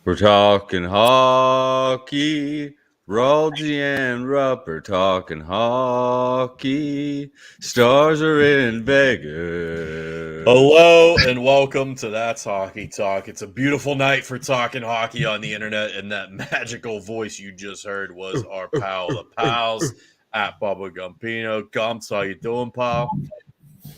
We're talking hockey. Roldsy and Rupper talking hockey. Stars are in Vegas. Hello and welcome to That's Hockey Talk. It's a beautiful night for talking hockey on the internet, and that magical voice you just heard was our pal, the pals at Bubba Gumpino. Gumps, how you doing, pal?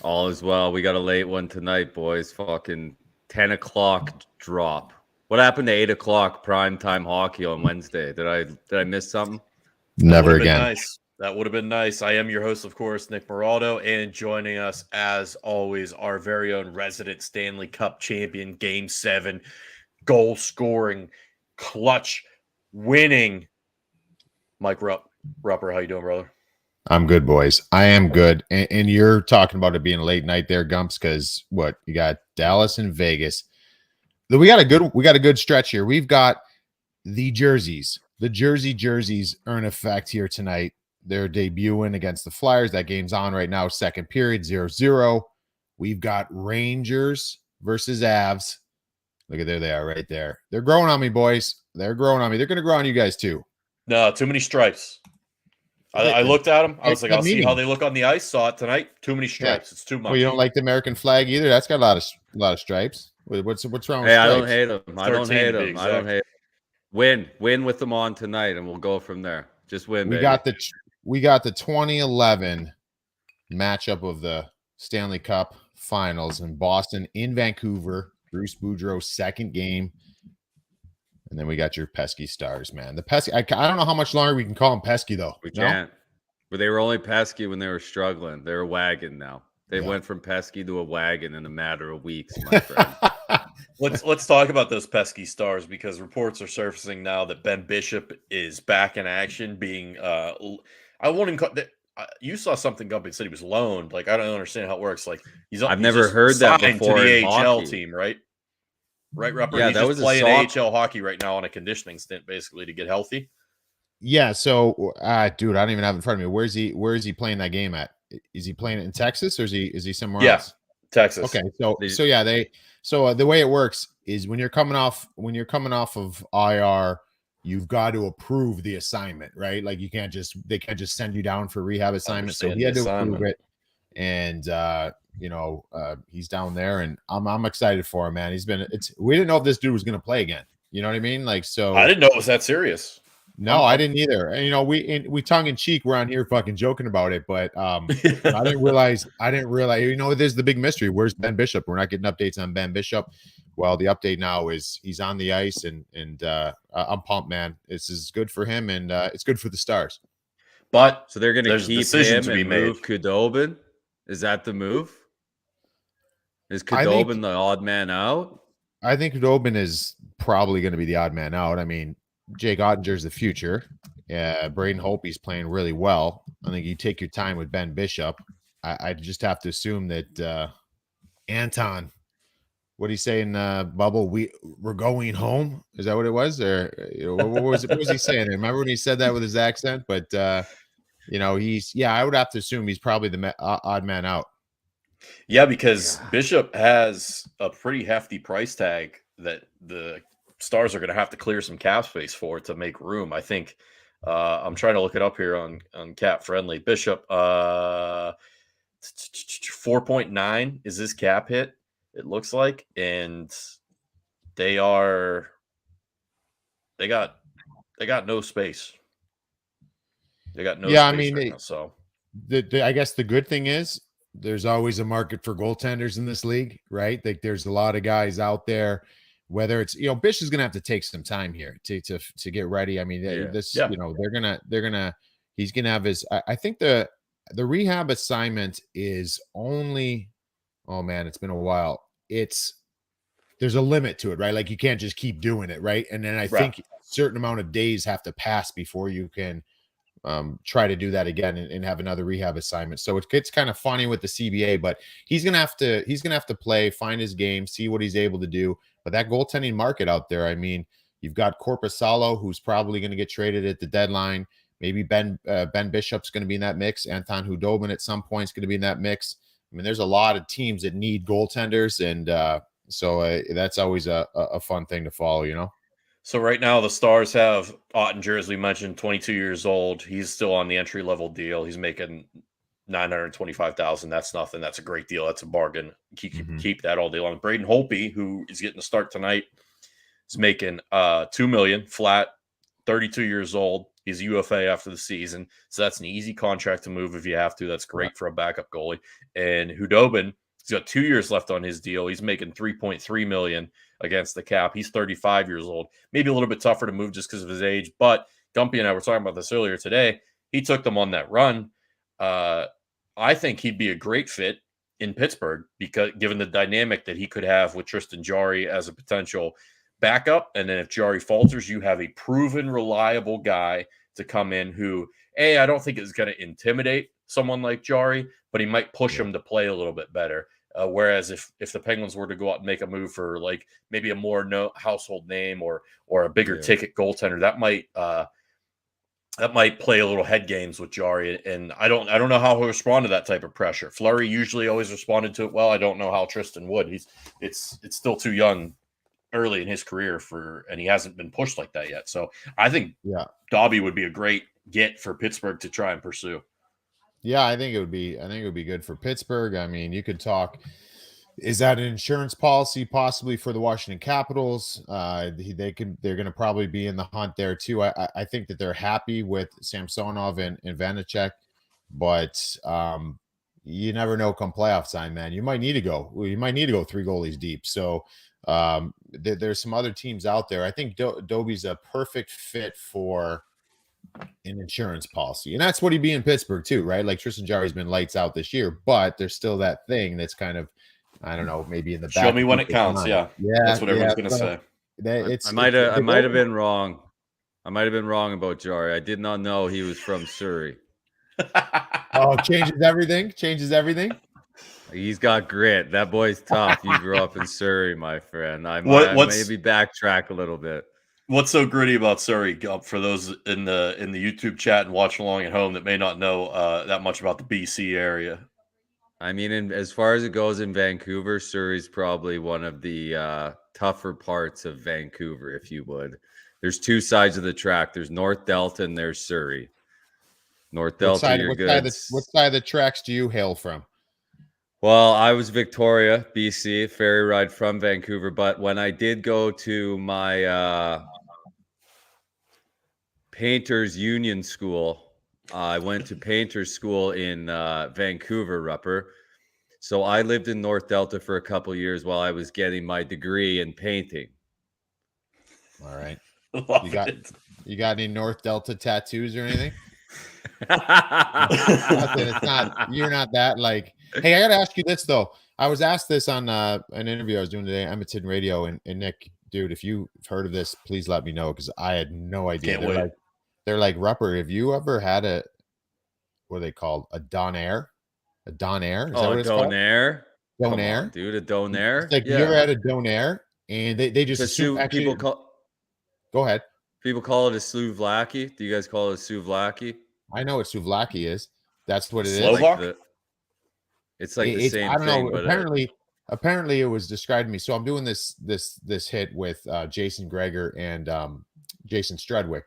All is well. We got a late one tonight, boys. Fucking 10 o'clock drop. What happened to 8 o'clock primetime hockey on Wednesday? Did I miss something? Never again. Nice. That would have been nice. I am your host, of course, Nick Moraldo, and joining us, as always, our very own resident Stanley Cup champion, Game 7, goal-scoring, clutch, winning, Mike Rupper. How you doing, brother? I'm good, boys. I am good. And you're talking about it being a late night there, Gumps, because what? You got Dallas and Vegas. We got a good stretch here. We've got the jerseys. The jerseys are in effect here tonight. They're debuting against the Flyers. That game's on right now. Second period, 0-0. We've got Rangers versus Avs. Look at there they are right there. They're growing on me, boys. They're growing on me. They're going to grow on you guys too. No, too many stripes. I looked at them. I was like, I'll see how they look on the ice. Saw it tonight. Too many stripes. Yeah. It's too much. Well, you don't like the American flag either? That's got a lot of stripes. What's wrong with stripes? I don't hate them. I don't hate them. Win with them on tonight, and we'll go from there. Just win. We got the 2011 matchup of the Stanley Cup Finals in Boston in Vancouver. Bruce Boudreau's second game. And then we got your pesky Stars, man. The pesky. I don't know how much longer we can call them pesky, though. We can't. But they were only pesky when they were struggling. They're a wagon now. They went from pesky to a wagon in a matter of weeks, my friend. Let's talk about those pesky Stars, because reports are surfacing now that Ben Bishop is back in action. Being I wouldn't. You saw something Gumpy said he was loaned. Like, I don't understand how it works. Like I've never heard that before. To the AHL team, right? Right, Rupper? Yeah, he's that just was playing AHL hockey right now on a conditioning stint, basically, to get healthy. Yeah. So, dude, I don't even have it in front of me. Where is he playing that game at? Is he playing it in Texas, or is he somewhere else? Texas. Okay. So the way it works is when you're coming off of IR, you've got to approve the assignment, right? Like they can't just send you down for rehab assignment. So he had to approve it, and he's down there, and I'm excited for him, man. We didn't know if this dude was going to play again. You know what I mean? Like, so I didn't know it was that serious. No, I didn't either. And, we tongue in cheek around here fucking joking about it, but I didn't realize, there's the big mystery. Where's Ben Bishop? We're not getting updates on Ben Bishop. Well, the update now is he's on the ice, and I'm pumped, man. This is good for him, and it's good for the Stars. But so they're going to keep him and move Khudobin? Is that the move? Is Khudobin the odd man out? I think Khudobin is probably going to be the odd man out. I mean, Jake Ottinger's the future. Braden Holtby's playing really well. I think you take your time with Ben Bishop. I just have to assume that Anton, what do you say in Bubble? We're going home. Is that what it was? Or what was he saying? I remember when he said that with his accent. But I would have to assume he's probably the odd man out. Yeah, because Bishop has a pretty hefty price tag that the Stars are going to have to clear some cap space for to make room. I think I'm trying to look it up here on Cap Friendly. Bishop 4.9 is his cap hit, it looks like, and they got no space. They got no space. I mean, right now, so I guess the good thing is there's always a market for goaltenders in this league, right? Like, there's a lot of guys out there. Whether it's, Bish is going to have to take some time here to get ready. I mean, he's going to have his, I think the rehab assignment is only, oh man, it's been a while. There's a limit to it, right? Like, you can't just keep doing it. Right. And then I think a certain amount of days have to pass before you can try to do that again and have another rehab assignment. So it's kind of funny with the CBA, but he's going to have to play, find his game, see what he's able to do. But that goaltending market out there, I mean, you've got Korpisalo, who's probably going to get traded at the deadline. Maybe Ben Bishop's going to be in that mix. Anton Khudobin at some point is going to be in that mix. I mean, there's a lot of teams that need goaltenders, and so that's always a fun thing to follow, So right now the Stars have Ottinger, as we mentioned, 22 years old. He's still on the entry level deal. He's making $925,000. That's nothing. That's a great deal. That's a bargain. Keep that all day long. Braden Holtby, who is getting a start tonight, is making $2 million flat. 32 years old. He's a UFA after the season, so that's an easy contract to move if you have to. That's great for a backup goalie. And Hudobin, he's got 2 years left on his deal. He's making $3.3 million against the cap. He's 35 years old. Maybe a little bit tougher to move just because of his age, but Gumpy and I were talking about this earlier today. He took them on that run. I think he'd be a great fit in Pittsburgh because given the dynamic that he could have with Tristan Jarry as a potential backup, and then if Jarry falters, you have a proven, reliable guy to come in who, I don't think is going to intimidate someone like Jarry, but he might push him to play a little bit better. Whereas if the Penguins were to go out and make a move for like maybe a more household name or a bigger ticket goaltender, that might play a little head games with Jarry, and I don't know how he'll respond to that type of pressure. Fleury usually always responded to it well. I don't know how Tristan would. It's still too young, early in his career and he hasn't been pushed like that yet. So I think Dobby would be a great get for Pittsburgh to try and pursue. Yeah, I think it would be good for Pittsburgh. I mean, you could talk. Is that an insurance policy possibly for the Washington Capitals? They're going to probably be in the hunt there too. I think that they're happy with Samsonov and Vanacek, but you never know come playoff time, man. You might need to go 3 goalies deep. So there's some other teams out there. I think Dobie's a perfect fit for an insurance policy, and that's what he'd be in Pittsburgh too, right? Like Tristan Jarry's been lights out this year, but there's still that thing that's kind of, I don't know, maybe in the back. Show me when it counts. Yeah, that's what everyone's going to say. I might have been wrong. I might have been wrong about Jarry. I did not know he was from Surrey. Oh, changes everything. He's got grit. That boy's tough. You grew up in Surrey, my friend. I maybe backtrack a little bit. What's so gritty about Surrey? For those in the YouTube chat and watching along at home that may not know that much about the BC area. I mean, as far as it goes in Vancouver, Surrey's probably one of the tougher parts of Vancouver, if you would. There's two sides of the track. There's North Delta and there's Surrey. North Delta, you're good. What side of the tracks do you hail from? Well, I was Victoria, BC, ferry ride from Vancouver. But when I did go to my painters union school, I went to painters school in Vancouver, Rupper. So I lived in North Delta for a couple of years while I was getting my degree in painting. All right. You got any North Delta tattoos or anything? You're not that like. Hey, I got to ask you this though. I was asked this on an interview I was doing today, Edmonton Radio, and Nick, dude, if you've heard of this, please let me know because I had no idea. They're like, Rupper, have you ever had what are they called? A Donair? A Donair? Is that what it's called? Donair? Donair? Dude, a Donair? It's like, you ever had a Donair? And they just assume actually, go ahead. People call it a souvlaki. Do you guys call it a souvlaki? I know what souvlaki is. That's what it is. Slovak? It's like the same thing. I don't know. Apparently it was described to me. So I'm doing this hit with Jason Greger and Jason Strudwick.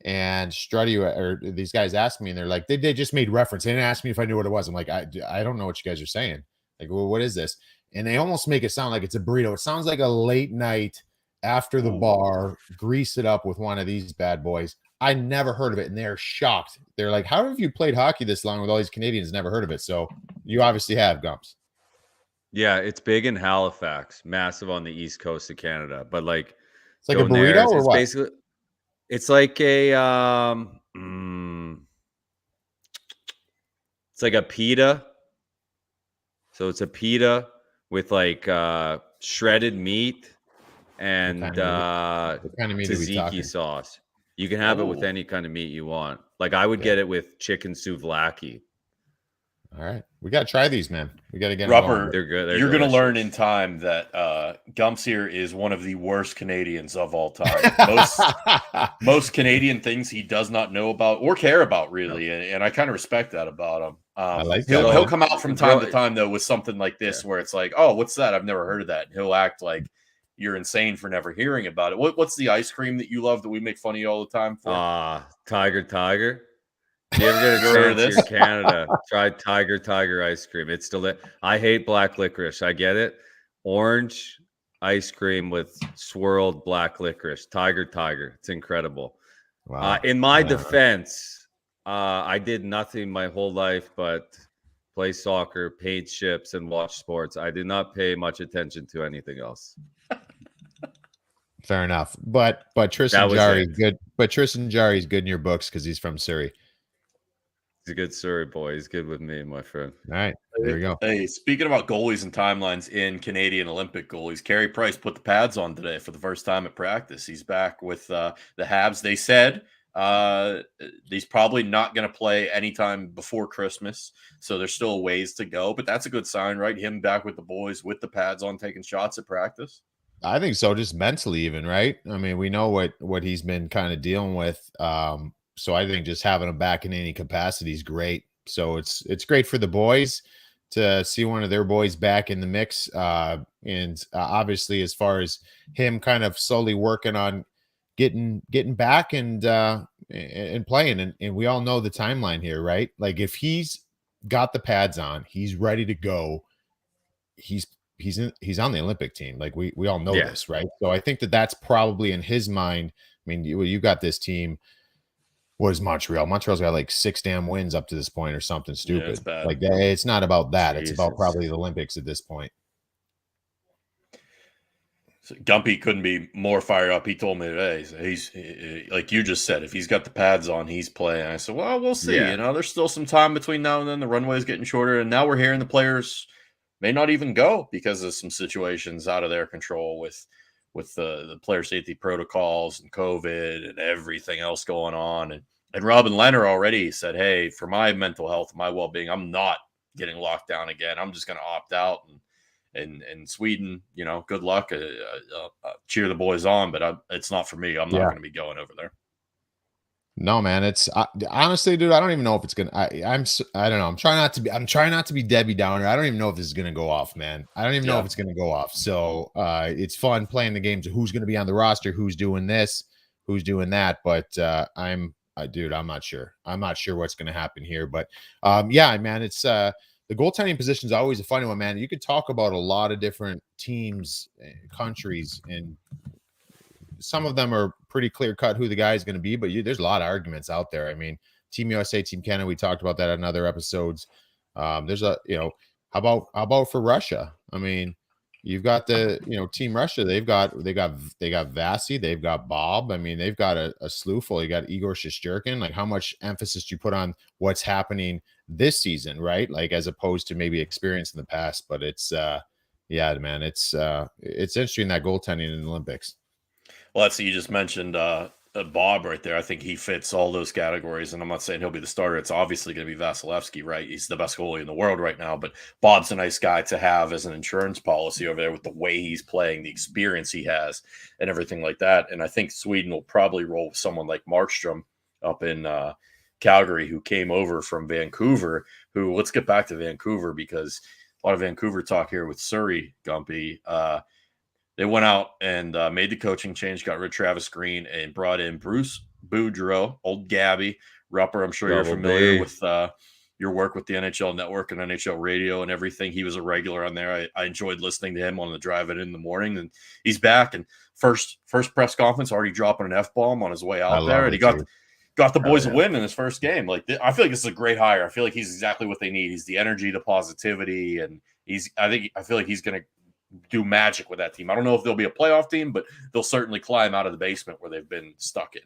And Struddy or these guys asked me, and they're like, they just made reference. They didn't ask me if I knew what it was. I'm like, I don't know what you guys are saying. Like, well, what is this? And they almost make it sound like it's a burrito. It sounds like a late night after the bar, grease it up with one of these bad boys. I never heard of it, and they're shocked. They're like, how have you played hockey this long with all these Canadians? Never heard of it. So you obviously have, Gumps. Yeah, it's big in Halifax, massive on the east coast of Canada. But like, it's like a burrito or what? Basically, it's like a it's like a pita. So it's a pita with like shredded meat and tzatziki sauce. You can have it with any kind of meat you want. Like I would get it with chicken souvlaki. All right. We got to try these, man. We got to get Rupper. They're good. You're going to learn in time that Gumps here is one of the worst Canadians of all time. Most Canadian things he does not know about or care about, really. And I kind of respect that about him. I like he'll come out from time to time, though, with something like this where it's like, oh, what's that? I've never heard of that. And he'll act like you're insane for never hearing about it. What's the ice cream that you love that we make fun of you all the time for? Tiger. If you ever get a chance here in Canada, try Tiger ice cream. It's delicious. I hate black licorice. I get it. Orange ice cream with swirled black licorice. Tiger. It's incredible. Wow. In my defense, I did nothing my whole life but play soccer, paint ships, and watch sports. I did not pay much attention to anything else. Fair enough. But Tristan Jarry is good. But Tristan Jarry is good in your books because he's from Surrey. He's a good Surrey boy. He's good with me, my friend. All right. There you go. Hey, speaking about goalies and timelines in Canadian Olympic goalies, Carrie Price put the pads on today for the first time at practice. He's back with the Habs. They said he's probably not going to play anytime before Christmas, so there's still a ways to go. But that's a good sign, right? Him back with the boys with the pads on, taking shots at practice. I think so, just mentally even, right? I mean, we know what he's been kind of dealing with. So I think just having him back in any capacity is great. So it's great for the boys to see one of their boys back in the mix. And obviously, as far as him kind of slowly working on getting back and playing, and we all know the timeline here, right? Like if he's got the pads on, he's ready to go. He's on the Olympic team. Like we all know this, right? So I think that's probably in his mind. I mean, you got this team. What is Montreal? Montreal's got like 6 damn wins up to this point or something stupid. It's bad. Like it's not about that. Jesus. It's about probably the Olympics at this point. So Gumpy couldn't be more fired up. He told me today, he's like you just said, if he's got the pads on, he's playing. I said, well, we'll see. Yeah. You know, there's still some time between now and then. The runway is getting shorter, and now we're hearing the players may not even go because of some situations out of their control with the player safety protocols and COVID and everything else going on. And Robin Leonard already said, hey, for my mental health, my well-being, I'm not getting locked down again. I'm just going to opt out. And Sweden, you know, good luck. Cheer the boys on, but it's not for me. I'm not going to be going over there. No, man. It's honestly, dude, I don't even know if it's gonna. I don't know. I'm trying not to be Debbie Downer. I don't even know if this is gonna go off, man. I don't even know if it's gonna go off. So it's fun playing the games of who's gonna be on the roster, who's doing this, who's doing that. But I'm not sure. I'm not sure what's gonna happen here. But yeah, man, it's the goaltending position is always a funny one, man. You could talk about a lot of different teams, countries, and some of them are pretty clear cut who the guy is going to be, but there's a lot of arguments out there. I mean, Team USA, Team Canada, we talked about that in other episodes. There's how about for Russia? I mean, you've got Team Russia. They got Vasi, they've got Bob. I mean, they've got a slew full. You got Igor Shesterkin. Like, how much emphasis do you put on what's happening this season, right? Like, as opposed to maybe experience in the past. But it's man, it's interesting that goaltending in the Olympics. Well, that's you just mentioned Bob right there. I think he fits all those categories, and I'm not saying he'll be the starter. It's obviously going to be Vasilevsky, right? He's the best goalie in the world right now, but Bob's a nice guy to have as an insurance policy over there with the way he's playing, the experience he has, and everything like that. And I think Sweden will probably roll with someone like Markstrom up in Calgary, who came over from Vancouver. Let's get back to Vancouver, because a lot of Vancouver talk here with Surrey, Gumpy. They went out and made the coaching change, got rid of Travis Green, and brought in Bruce Boudreau, old Gabby. Rupper, I'm sure you're familiar with your work with the NHL Network and NHL Radio and everything. He was a regular on there. I enjoyed listening to him on the drive in the morning, and he's back. And first press conference, already dropping an F-bomb on his way out there, and he got the boys a win in his first game. Like, I feel like this is a great hire. I feel like he's exactly what they need. He's the energy, the positivity, and I feel like he's going to do magic with that team. I don't know if they'll be a playoff team, but they'll certainly climb out of the basement where they've been stuck in.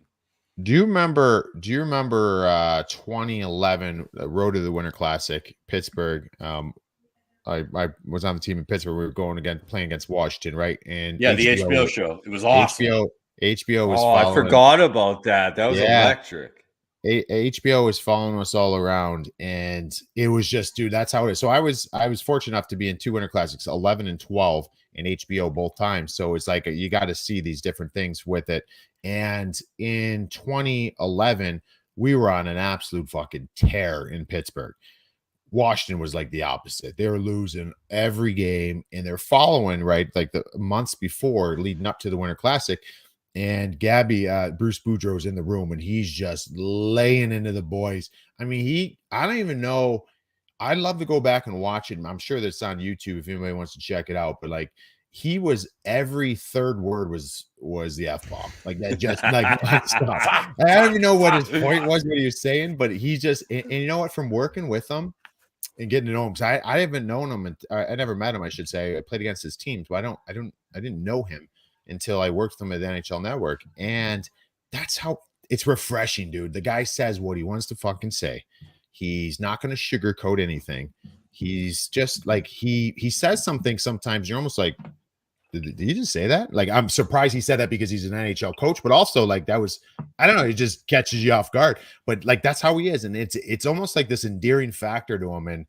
Do you remember 2011 Road to the Winter Classic, Pittsburgh? I was on the team in Pittsburgh. We were playing against Washington, right? And the HBO show. It was awesome. HBO was I forgot about that. That was electric. HBO was following us all around, and it was just, dude, that's how it is. So I was fortunate enough to be in 2 Winter Classics, 11 and 12, and HBO both times. So it's like you got to see these different things with it. And in 2011, we were on an absolute fucking tear in Pittsburgh. Washington was like the opposite. They were losing every game, and they're following, right, like the months before leading up to the Winter Classic. And Bruce Boudreau's in the room, and he's just laying into the boys. I mean, I don't even know. I'd love to go back and watch it. I'm sure that's on YouTube if anybody wants to check it out. But like, he was, every third word was the F-bomb. Like that, just like stuff. I don't even know what his point was, what he was saying, but he just, and you know what, from working with him and getting to know him, because I haven't known him, and I never met him, I should say. I played against his team, so I didn't know him until I worked with him at the NHL Network. And that's how it's refreshing, dude. The guy says what he wants to fucking say. He's not going to sugarcoat anything. He's just like, he says something sometimes you're almost like, did he just say that? Like, I'm surprised he said that because he's an NHL coach, but also like that was, I don't know, it just catches you off guard. But like, that's how he is. And it's almost like this endearing factor to him. And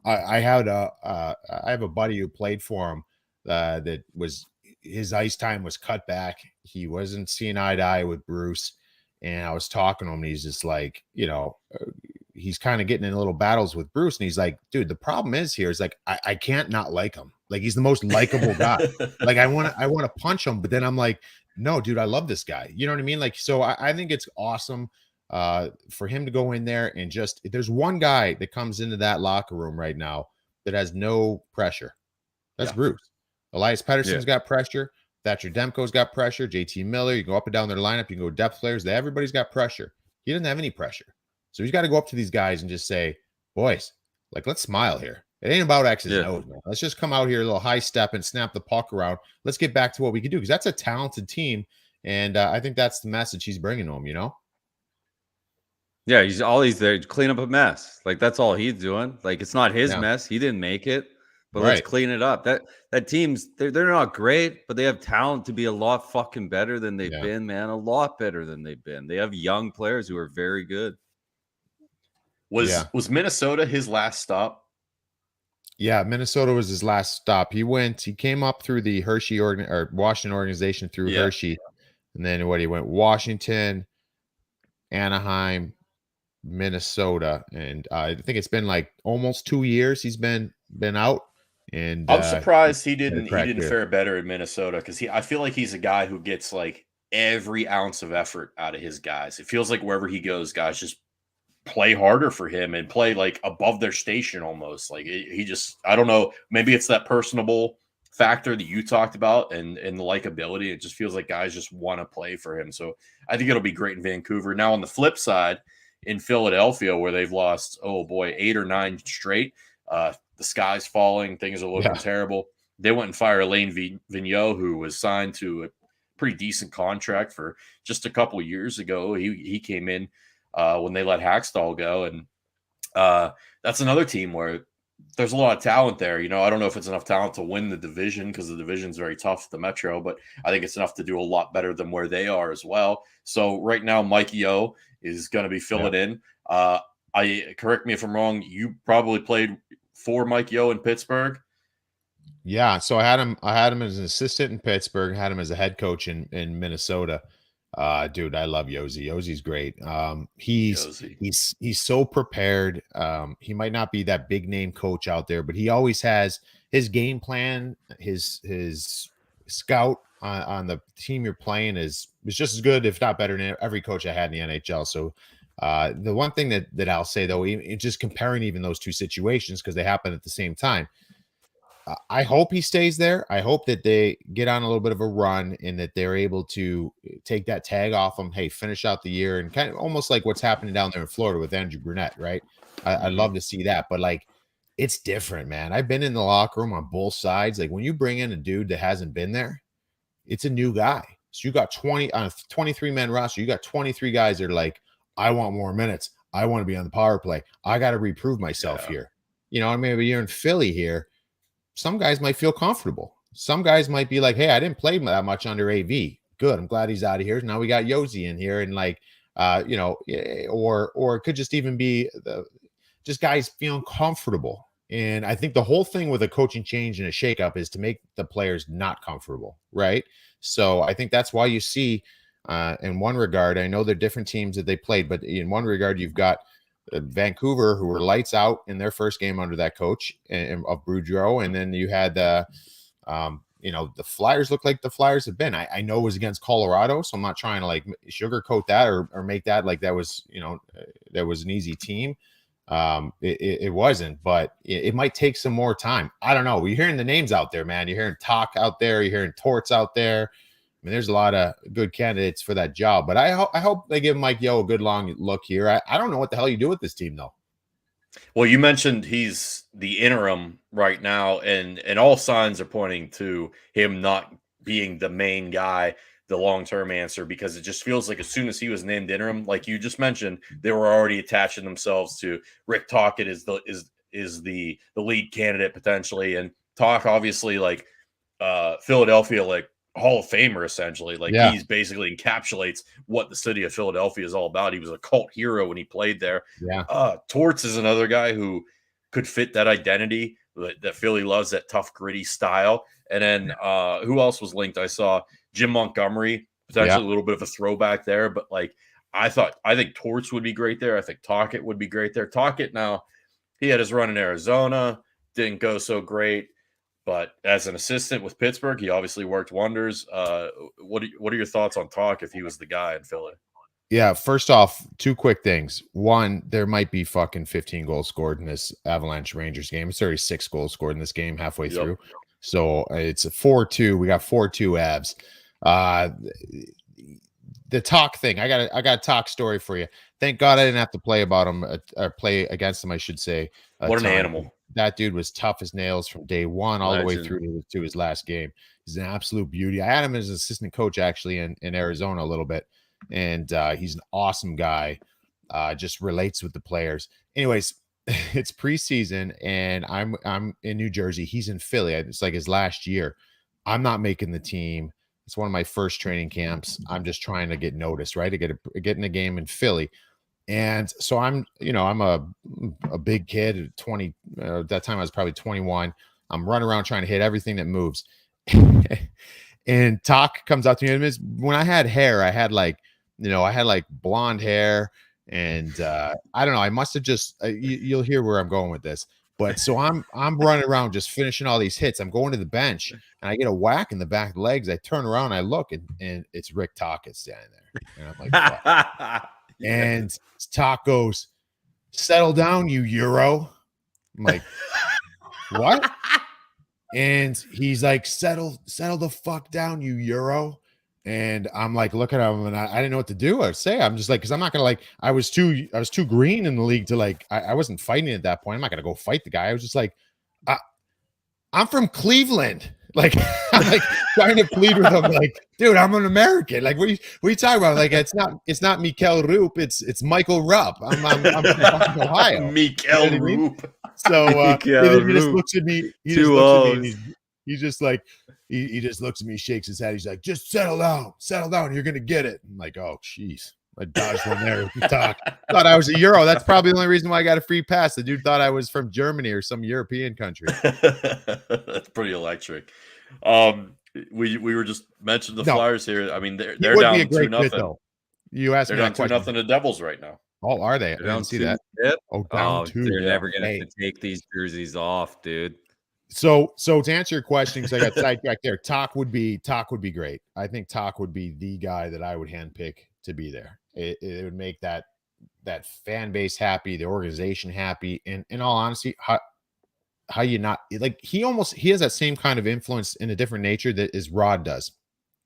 I have a buddy who played for him that was, his ice time was cut back. He wasn't seeing eye to eye with Bruce. And I was talking to him, and he's just like, he's kind of getting in little battles with Bruce. And he's like, dude, the problem is like, I can't not like him. Like, he's the most likable guy. Like, I want to punch him, but then I'm like, no, dude, I love this guy. You know what I mean? Like, so I think it's awesome for him to go in there and just, there's one guy that comes into that locker room right now that has no pressure. That's Bruce. Elias Pettersson's got pressure. Thatcher Demko's got pressure. JT Miller, you go up and down their lineup, you can go depth players. Everybody's got pressure. He doesn't have any pressure. So he's got to go up to these guys and just say, boys, like, let's smile here. It ain't about X's and O's, man. Let's just come out here a little high step and snap the puck around. Let's get back to what we can do, because that's a talented team. And I think that's the message he's bringing to them, Yeah, he's there to clean up a mess. Like, that's all he's doing. Like, it's not his mess. He didn't make it. But let's clean it up. That team's, they're not great, but they have talent to be a lot fucking better than they've been, man. A lot better than they've been. They have young players who are very good. Was Minnesota his last stop? Yeah, Minnesota was his last stop. He came up through the Washington organization through Hershey. And then he went Washington, Anaheim, Minnesota. And I think it's been like almost 2 years he's been out. And I'm surprised he didn't fare better in Minnesota, because I feel like he's a guy who gets like every ounce of effort out of his guys. It feels like wherever he goes, guys just play harder for him and play like above their station almost. Like, he just, I don't know, maybe it's that personable factor that you talked about and the likability. It just feels like guys just want to play for him. So I think it'll be great in Vancouver. Now on the flip side, in Philadelphia, where they've lost, 8 or 9 straight, the sky's falling, things are looking terrible. They went and fired Alain Vigneault, who was signed to a pretty decent contract for just a couple of years ago. He came in when they let Hackstall go. And that's another team where there's a lot of talent there. I don't know if it's enough talent to win the division, because the division's very tough, the Metro, but I think it's enough to do a lot better than where they are as well. So right now, Mikey O is going to be filling in. Correct me if I'm wrong, you probably played for Mike Yeo in Pittsburgh. Yeah, so I had him as an assistant in Pittsburgh, had him as a head coach in Minnesota. Dude, I love Yosi. Yosi's great. He's so prepared. He might not be that big name coach out there, but he always has his game plan, his scout on the team you're playing is just as good, if not better, than every coach I had in the NHL. So the one thing that I'll say, though, just comparing even those two situations, because they happen at the same time, I hope he stays there. I hope that they get on a little bit of a run and that they're able to take that tag off him. Hey, finish out the year, and kind of almost like what's happening down there in Florida with Andrew Brunette, right? I'd love to see that, but like, it's different, man. I've been in the locker room on both sides. Like, when you bring in a dude that hasn't been there, it's a new guy. So you got 20 on a 23-man roster. You got 23 guys that are like, I want more minutes. I want to be on the power play. I got to reprove myself here. Maybe you're in Philly here. Some guys might feel comfortable. Some guys might be like, hey, I didn't play that much under AV. Good. I'm glad he's out of here. Now we got Yosi in here. And like, or it could just even be just guys feeling comfortable. And I think the whole thing with a coaching change and a shakeup is to make the players not comfortable. Right. So I think that's why you see, in one regard, I know they're different teams that they played, but in one regard, you've got Vancouver, who were lights out in their first game under that coach of Boudreau, and then you had the Flyers look like the Flyers have been. I know it was against Colorado, so I'm not trying to like sugarcoat that or make that like that was that was an easy team. It wasn't, but it might take some more time. I don't know. You're hearing the names out there, man. You're hearing Talk out there. You're hearing Torts out there. I mean, there's a lot of good candidates for that job, but I hope they give Mike Yeo a good long look here. I don't know what the hell you do with this team, though. Well, you mentioned he's the interim right now, and all signs are pointing to him not being the main guy, the long-term answer, because it just feels like as soon as he was named interim, like you just mentioned, they were already attaching themselves to Rick Tocchet is the lead candidate potentially, and Talk obviously like Philadelphia like Hall of Famer essentially. Like he's basically encapsulates what the city of Philadelphia is all about. He was a cult hero when he played there. Torts is another guy who could fit that identity that Philly loves, that tough, gritty style. And then who else was linked? I saw Jim Montgomery, potentially a little bit of a throwback there, but like I think Torts would be great there. I think Tocchet would be great there. Tocchet now, he had his run in Arizona, didn't go so great. But as an assistant with Pittsburgh, he obviously worked wonders. What are your thoughts on Talk if he was the guy in Philly? Yeah, first off, two quick things. One, there might be fucking 15 goals scored in this Avalanche Rangers game. It's already 6 goals scored in this game halfway through. So it's a 4-2. We got 4-2 Avs. The Talk thing, I got a Talk story for you. Thank God I didn't have to play about him or play against him, I should say. What an animal. That dude was tough as nails from day one all the way through to his last game. He's an absolute beauty. I had him as an assistant coach actually in Arizona a little bit, and he's an awesome guy. Just relates with the players. Anyways, it's preseason, and I'm in New Jersey. He's in Philly. It's like his last year. I'm not making the team. It's one of my first training camps. I'm just trying to get noticed, right? To get in a game in Philly. And so I'm a big kid at 20. At that time I was probably 21. I'm running around trying to hit everything that moves. And Talk comes out to me. And when I had hair, I had like blonde hair, and I don't know. I must have just you'll hear where I'm going with this. But so I'm running around just finishing all these hits. I'm going to the bench, and I get a whack in the back of the legs. I turn around, I look, and it's Rick Tocchet standing there. And I'm like, what? And Talk goes, "Settle down, you Euro." I'm like, what? And he's like, settle the fuck down, you Euro. And I'm like looking at him, and I didn't know what to do or say. I'm just like, because I'm not gonna like, I was too green in the league to like, I wasn't fighting at that point. I'm not gonna go fight the guy. I was just like, I'm from Cleveland. Like, I'm like trying to plead with him, like, dude, I'm an American. Like, what are you talking about? Like, it's not Mikel Roop, it's Michael Rupp. I'm from fucking Ohio. Mikel Roop. So he just looks at me. He just looks at me, and he's just like, he just looks at me, shakes his head. He's like, just settle down. You're gonna get it. I'm like, oh, jeez. I dodged one there. Talk. Thought I was a Euro. That's probably the only reason why I got a free pass. The dude thought I was from Germany or some European country. That's pretty electric. We were just mentioning the Flyers here. I mean, they're down 2-0. You asked me that question. They're down 2-0 to Devils right now. Oh, are they? I didn't see that. Oh, down 2. They're never gonna take these jerseys off, dude. So to answer your question, because I got sidetracked there, Talk would be great. I think Talk would be the guy that I would handpick to be there. It would make that fan base happy, the organization happy, and in all honesty, how you not like he has that same kind of influence in a different nature that is Rod does.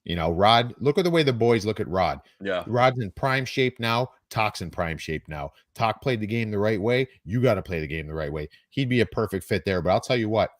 You know, Rod, look at the way the boys look at Rod. Yeah. Rod's in prime shape now. Talk's in prime shape now. Talk played the game the right way. You got to play the game the right way. He'd be a perfect fit there. But I'll tell you what,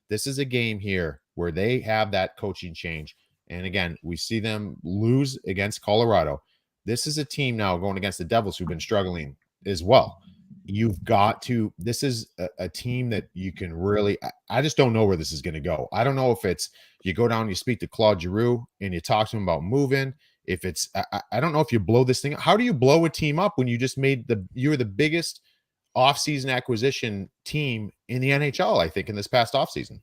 this is a game here where they have that coaching change. And again, we see them lose against Colorado. This is a team now going against the Devils who've been struggling as well. You've got to, this is a team that you can really, I just don't know where this is going to go. I don't know if it's, you go down, you speak to Claude Giroux and you talk to him about moving. If it's, I don't know if you blow this thing. How do you blow a team up when you just you were the biggest offseason acquisition team in the NHL, I think, in this past offseason?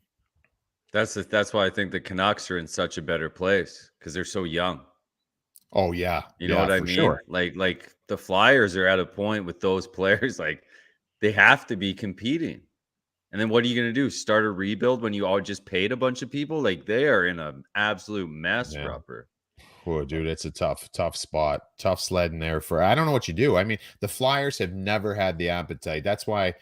That's why I think the Canucks are in such a better place, because they're so young. Oh yeah. You know what I mean? Sure. Like the Flyers are at a point with those players, like they have to be competing. And then what are you going to do? Start a rebuild when you all just paid a bunch of people? Like they are in an absolute mess, Yeah. Rupper. Oh, dude, it's a tough spot, tough sledding there for. I don't know what you do. I mean, the Flyers have never had the appetite. That's why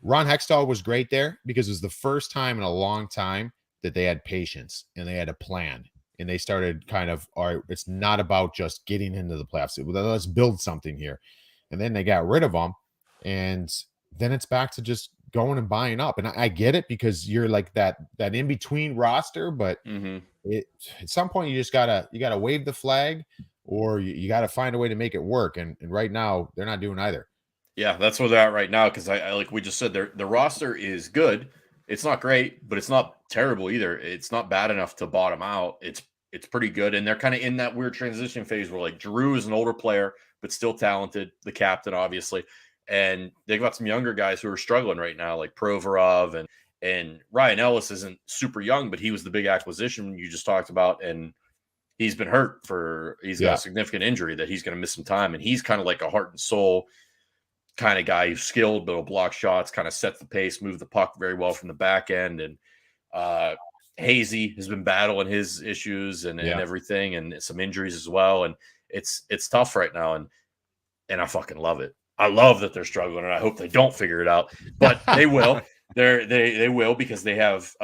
Ron Hextall was great there, because it was the first time in a long time that they had patience and they had a plan, and they started kind of, all right, it's not about just getting into the playoffs. Let's build something here. And then they got rid of them, and then it's back to just going and buying up. And I get it, because you're like that in between roster, but at some point you gotta wave the flag, or you gotta find a way to make it work. And right now they're not doing either. Yeah, that's where they're at right now. Because I like we just said, the roster is good. It's not great, but it's not terrible either. It's not bad enough to bottom out. It's pretty good, and they're kind of in that weird transition phase where like Drew is an older player but still talented, the captain obviously, and they've got some younger guys who are struggling right now, like Provorov and Ryan Ellis isn't super young, but he was the big acquisition you just talked about, and he's been hurt he's got a significant injury that he's going to miss some time, and he's kind of like a heart and soul kind of guy who's skilled, but will block shots, kind of set the pace, move the puck very well from the back end. And Hazy has been battling his issues and everything, and some injuries as well. And it's tough right now. And I fucking love it. I love that they're struggling, and I hope they don't figure it out, but they will. They will, because they have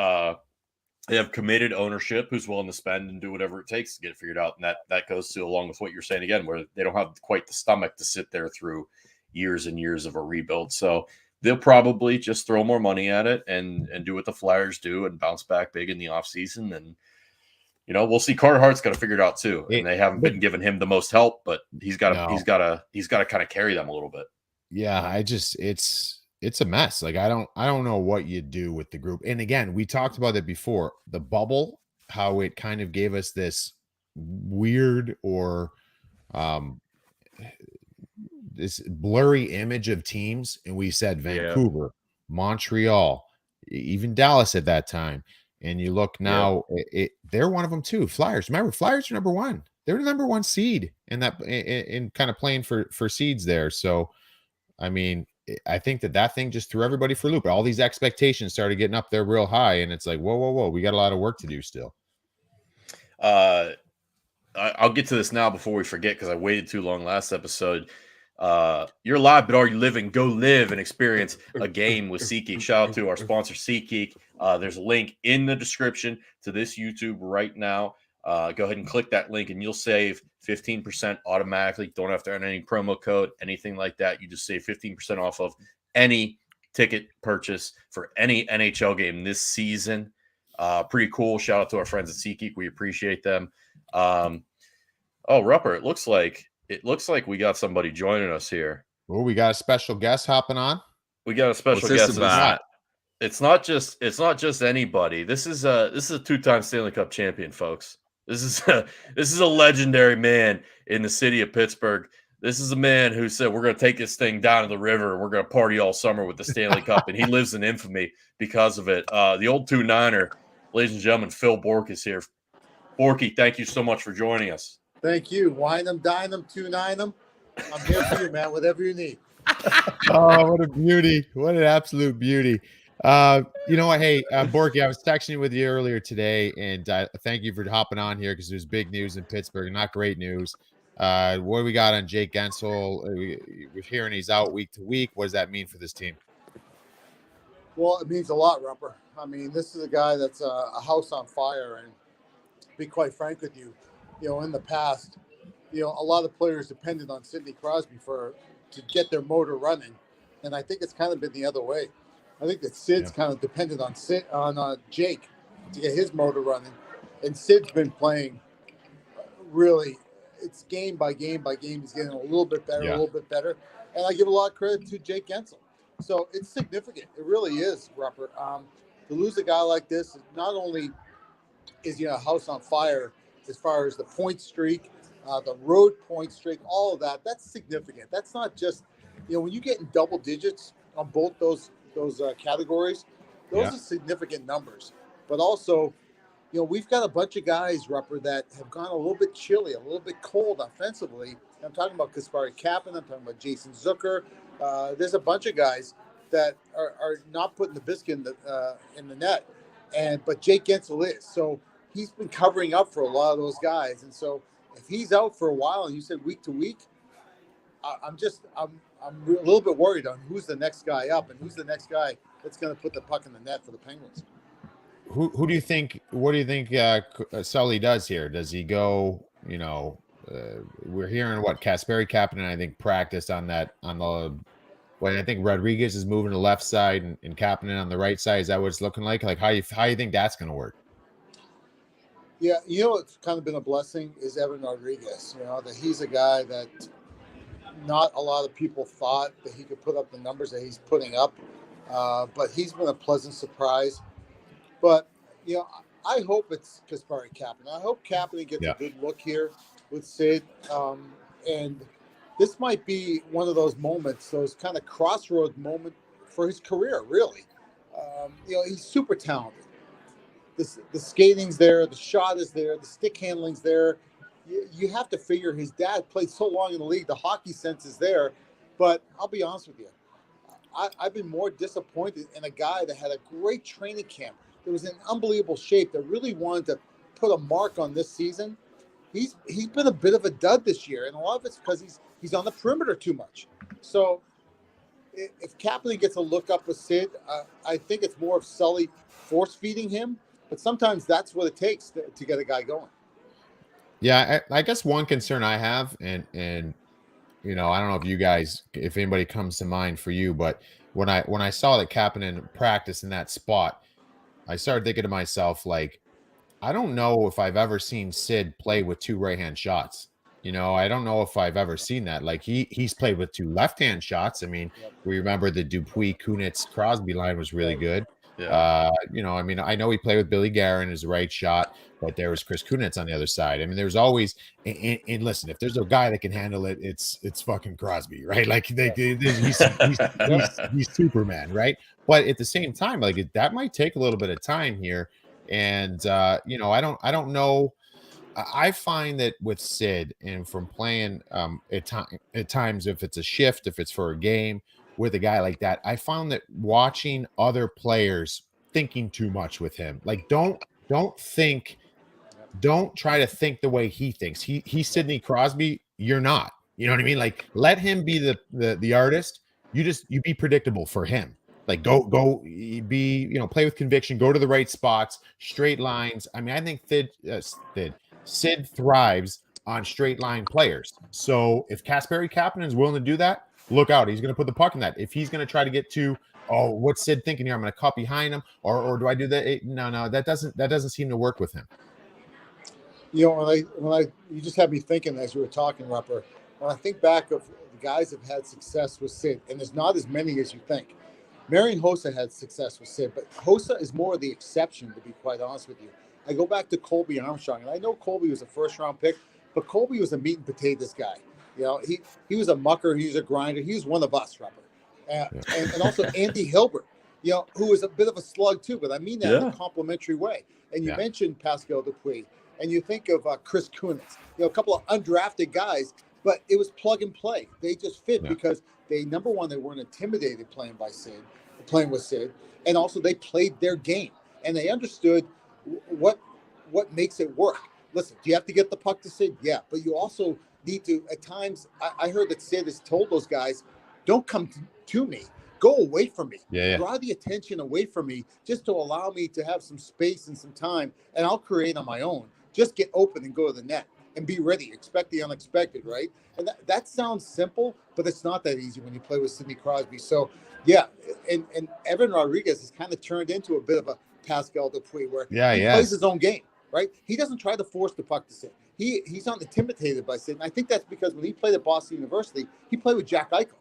committed ownership who's willing to spend and do whatever it takes to get it figured out. And that goes to along with what you're saying again, where they don't have quite the stomach to sit there through years and years of a rebuild. So they'll probably just throw more money at it and do what the Flyers do and bounce back big in the offseason. And, we'll see. Carter Hart's got to figure it out too. And they haven't been giving him the most help, but he's got to kind of carry them a little bit. Yeah. It's a mess. Like, I don't know what you do with the group. And again, we talked about it before, the bubble, how it kind of gave us this weird or, this blurry image of teams, and we said Vancouver, Montreal, even Dallas at that time. And you look now, they're one of them too. Flyers, remember, Flyers are number one. They're the number one seed in that, in kind of playing for seeds there. So, I mean, I think that thing just threw everybody for a loop. All these expectations started getting up there real high, and it's like, whoa, we got a lot of work to do still. I'll get to this now before we forget, because I waited too long last episode. You're live, but are you living? Go live and experience a game with SeatGeek. Shout out to our sponsor, SeatGeek. There's a link in the description to this YouTube right now. Go ahead and click that link, and you'll save 15% automatically. Don't have to earn any promo code, anything like that. You just save 15% off of any ticket purchase for any NHL game this season. Pretty cool. Shout out to our friends at SeatGeek. We appreciate them. Rupper, it looks like we got somebody joining us here. Oh, we got a special guest hopping on. We got a special guest. It's not just anybody. This is a two-time Stanley Cup champion, folks. This is a legendary man in the city of Pittsburgh. This is a man who said, we're going to take this thing down to the river. We're going to party all summer with the Stanley Cup. And he lives in infamy because of it. The old 2-9er, ladies and gentlemen, Phil Bourque is here. Borky, thank you so much for joining us. Thank you. Wine them, dine them, 2-9 them. I'm here for you, man. Whatever you need. Oh, what a beauty. What an absolute beauty. You know what? Hey, Borky, I was texting with you earlier today, and thank you for hopping on here, because there's big news in Pittsburgh. Not great news. What do we got on Jake Gensel? We're hearing he's out week to week. What does that mean for this team? Well, it means a lot, Rupper. I mean, this is a guy that's a house on fire. And to be quite frank with you, in the past, a lot of players depended on Sidney Crosby to get their motor running. And I think it's kind of been the other way. I think that Sid's kind of depended on Jake to get his motor running. And Sid's been playing really, it's game by game by game. He's getting a little bit better, And I give a lot of credit to Jake Gensel. So it's significant. It really is, Rupper. To lose a guy like this, not only is he a house on fire as far as the point streak, the road point streak, all of that, that's significant. That's not just, when you get in double digits on both those categories, those are significant numbers. But also, we've got a bunch of guys, Rupper, that have gone a little bit chilly, a little bit cold offensively. I'm talking about Kasperi Kapanen. I'm talking about Jason Zucker. There's a bunch of guys that are not putting the biscuit in the net, but Jake Gensel is. So he's been covering up for a lot of those guys. And so if he's out for a while, and you said week to week, I'm a little bit worried on who's the next guy up and who's the next guy that's going to put the puck in the net for the Penguins. Who do you think? What do you think Sully does here? Does he go? We're hearing what Kasperi Kapanen, I think, practiced on the. Well, I think Rodriguez is moving to the left side and Kapanen on the right side. Is that what it's looking like? Like how you think that's going to work? Yeah, it's kind of been a blessing is Evan Rodriguez. That he's a guy that not a lot of people thought that he could put up the numbers that he's putting up, but he's been a pleasant surprise. But, I hope it's Kasperi Kapanen. I hope Kapanen gets a good look here with Sid. And this might be one of those moments, those kind of crossroads moment for his career, really. He's super talented. The skating's there, the shot is there, the stick handling's there. You have to figure his dad played so long in the league, the hockey sense is there. But I'll be honest with you, I've been more disappointed in a guy that had a great training camp. That was in unbelievable shape, that really wanted to put a mark on this season. He's been a bit of a dud this year, and a lot of it's because he's on the perimeter too much. So if Kapanen gets a look up with Sid, I think it's more of Sully force feeding him. But sometimes that's what it takes to get a guy going. Yeah, I guess one concern I have, and I don't know if anybody comes to mind for you, but when I saw that Kapanen practice in that spot, I started thinking to myself, like, I don't know if I've ever seen Sid play with two right-hand shots. I don't know if I've ever seen that. Like he's played with two left-hand shots. I mean, we remember the Dupuis, Kunitz, Crosby line was really good. Yeah. I know he played with Billy Guerin as a right shot, but there was Chris Kunitz on the other side. I mean, there's always and listen, if there's a guy that can handle it, it's fucking Crosby, right? Like he's Superman, right? But at the same time, like that might take a little bit of time here, and I don't know. I find that with Sid and from playing at times, if it's a shift, if it's for a game with a guy like that, I found that watching other players thinking too much with him, like don't try to think the way he thinks. He's Sidney Crosby. You're not. You know what I mean? Like let him be the artist. You be predictable for him. Like go be, play with conviction, go to the right spots, straight lines. I mean, I think Sid thrives on straight line players. So if Kasperi Kapanen is willing to do that, look out. He's going to put the puck in that. If he's going to try to get to, what's Sid thinking here? I'm going to cut behind him, or do I do that? No, that doesn't seem to work with him. When you just had me thinking as you were talking, Rupper. When I think back of the guys that have had success with Sid, and there's not as many as you think. Marian Hossa had success with Sid, but Hossa is more of the exception, to be quite honest with you. I go back to Colby Armstrong, and I know Colby was a first-round pick, but Colby was a meat and potatoes guy. He was a mucker, he was a grinder, he was one of us, Rupper. And also Andy Hilbert, who was a bit of a slug too, but I mean that in a complimentary way. And you mentioned Pascal Dupuis, and you think of Chris Kunitz, a couple of undrafted guys, but it was plug and play. They just fit because number one, they weren't intimidated playing with Sid, and also they played their game and they understood what makes it work. Listen, do you have to get the puck to Sid? Yeah, but you also need to, at times, I heard that Sid has told those guys, don't come to me. Go away from me. Draw the attention away from me just to allow me to have some space and some time, and I'll create on my own. Just get open and go to the net and be ready. Expect the unexpected, right? And that sounds simple, but it's not that easy when you play with Sidney Crosby. So, and Evan Rodriguez has kind of turned into a bit of a Pascal Dupuis where he plays his own game, right? He doesn't try to force the puck to Sid. He's not intimidated by Sid. And I think that's because when he played at Boston University, he played with Jack Eichel.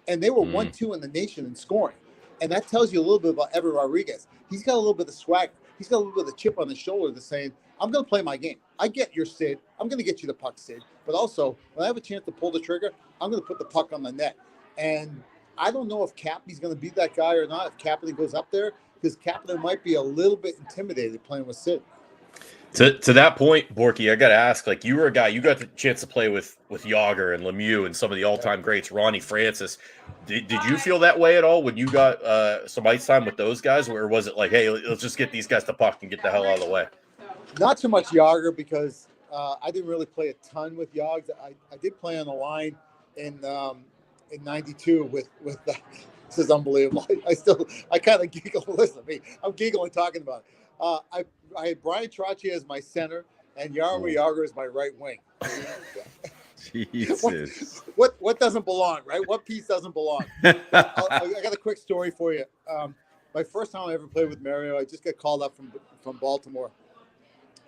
And they were 1-2 in the nation in scoring. And that tells you a little bit about Evan Rodriguez. He's got a little bit of swagger. He's got a little bit of chip on his shoulder to saying, I'm going to play my game. I get your Sid. I'm going to get you the puck, Sid. But also, when I have a chance to pull the trigger, I'm going to put the puck on the net. And I don't know if Kapanen going to be that guy or not, if Kapanen goes up there, because Kapanen might be a little bit intimidated playing with Sid. To that point, Borky, I got to ask, like, you were a guy, you got the chance to play with Yager and Lemieux and some of the all-time greats, Ronnie Francis. Did you feel that way at all when you got some ice time with those guys, or was it like, hey, let's just get these guys the puck and get the hell out of the way? Not so much Yager because I didn't really play a ton with Yogs. I did play on the line in '92 with the, this is unbelievable. I kind of giggle. Listen to me. I'm giggling talking about it. I had Brian Trottier as my center and Jaromir Yager as my right wing. Jesus. What doesn't belong, right? What piece doesn't belong? I got a quick story for you. My first time I ever played with Mario, I just got called up from Baltimore.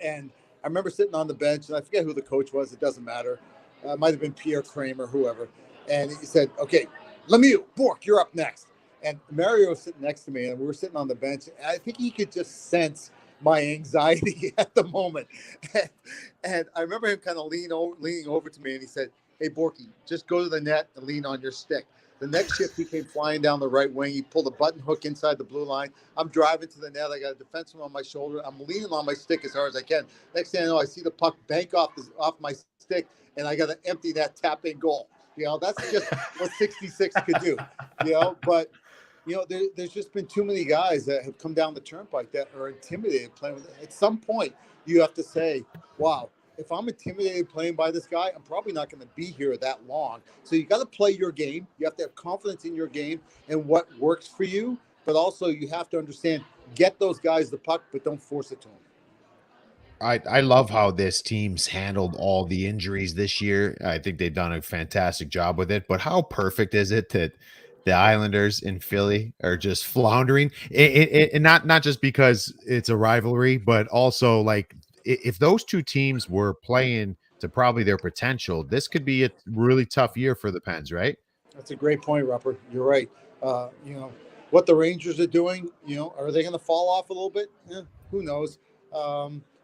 And I remember sitting on the bench, and I forget who the coach was. It doesn't matter. It might have been Pierre Kramer, whoever. And he said, okay, Lemieux, Bork, you're up next. And Mario was sitting next to me, and we were sitting on the bench. And I think he could just sense my anxiety at the moment. And I remember him kind of leaning over to me, and he said, hey, Borky, just go to the net and lean on your stick. The next shift, he came flying down the right wing. He pulled a button hook inside the blue line. I'm driving to the net. I got a defenseman on my shoulder. I'm leaning on my stick as hard as I can. Next thing I know, I see the puck bank off my stick, and I got to empty that tap-in goal. That's just what 66 could do. But there's just been too many guys that have come down the turnpike that are intimidated playing with it. At some point, you have to say, wow, if I'm intimidated playing by this guy, I'm probably not going to be here that long. So you got to play your game. You have to have confidence in your game and what works for you. But also you have to understand, get those guys the puck, but don't force it to them. I love how this team's handled all the injuries this year. I think they've done a fantastic job with it. But how perfect is it that the Islanders in Philly are just floundering? And not just because it's a rivalry, but also like if those two teams were playing to probably their potential, this could be a really tough year for the Pens, right? That's a great point, Rupper. You're right. What the Rangers are doing, are they going to fall off a little bit? Who knows?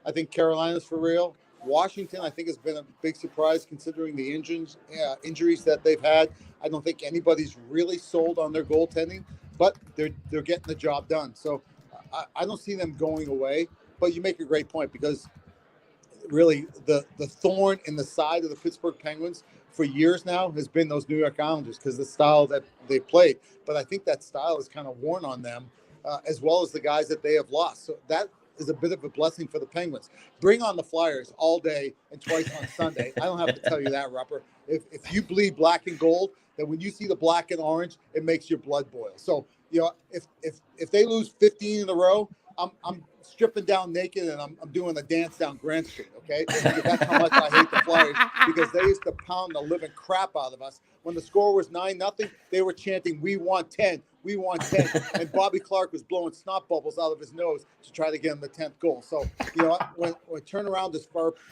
I think Carolina's for real. Washington, I think, has been a big surprise considering the injuries that they've had. I don't think anybody's really sold on their goaltending, but they're getting the job done. So I don't see them going away. But you make a great point because really the thorn in the side of the Pittsburgh Penguins for years now has been those New York Islanders because the style that they played. But I think that style is kind of worn on them as well as the guys that they have lost. So that is a bit of a blessing for the Penguins. Bring on the Flyers all day and twice on Sunday. I don't have to tell you that, Rupper. If you bleed black and gold, then when you see the black and orange, it makes your blood boil. So, if they lose 15 in a row, I'm stripping down naked and I'm doing a dance down Grand Street, okay? Because that's how much I hate the Flyers because they used to pound the living crap out of us. When the score was 9-0, they were chanting, we want 10, we want 10. And Bobby Clark was blowing snot bubbles out of his nose to try to get him the 10th goal. So, when turnaround is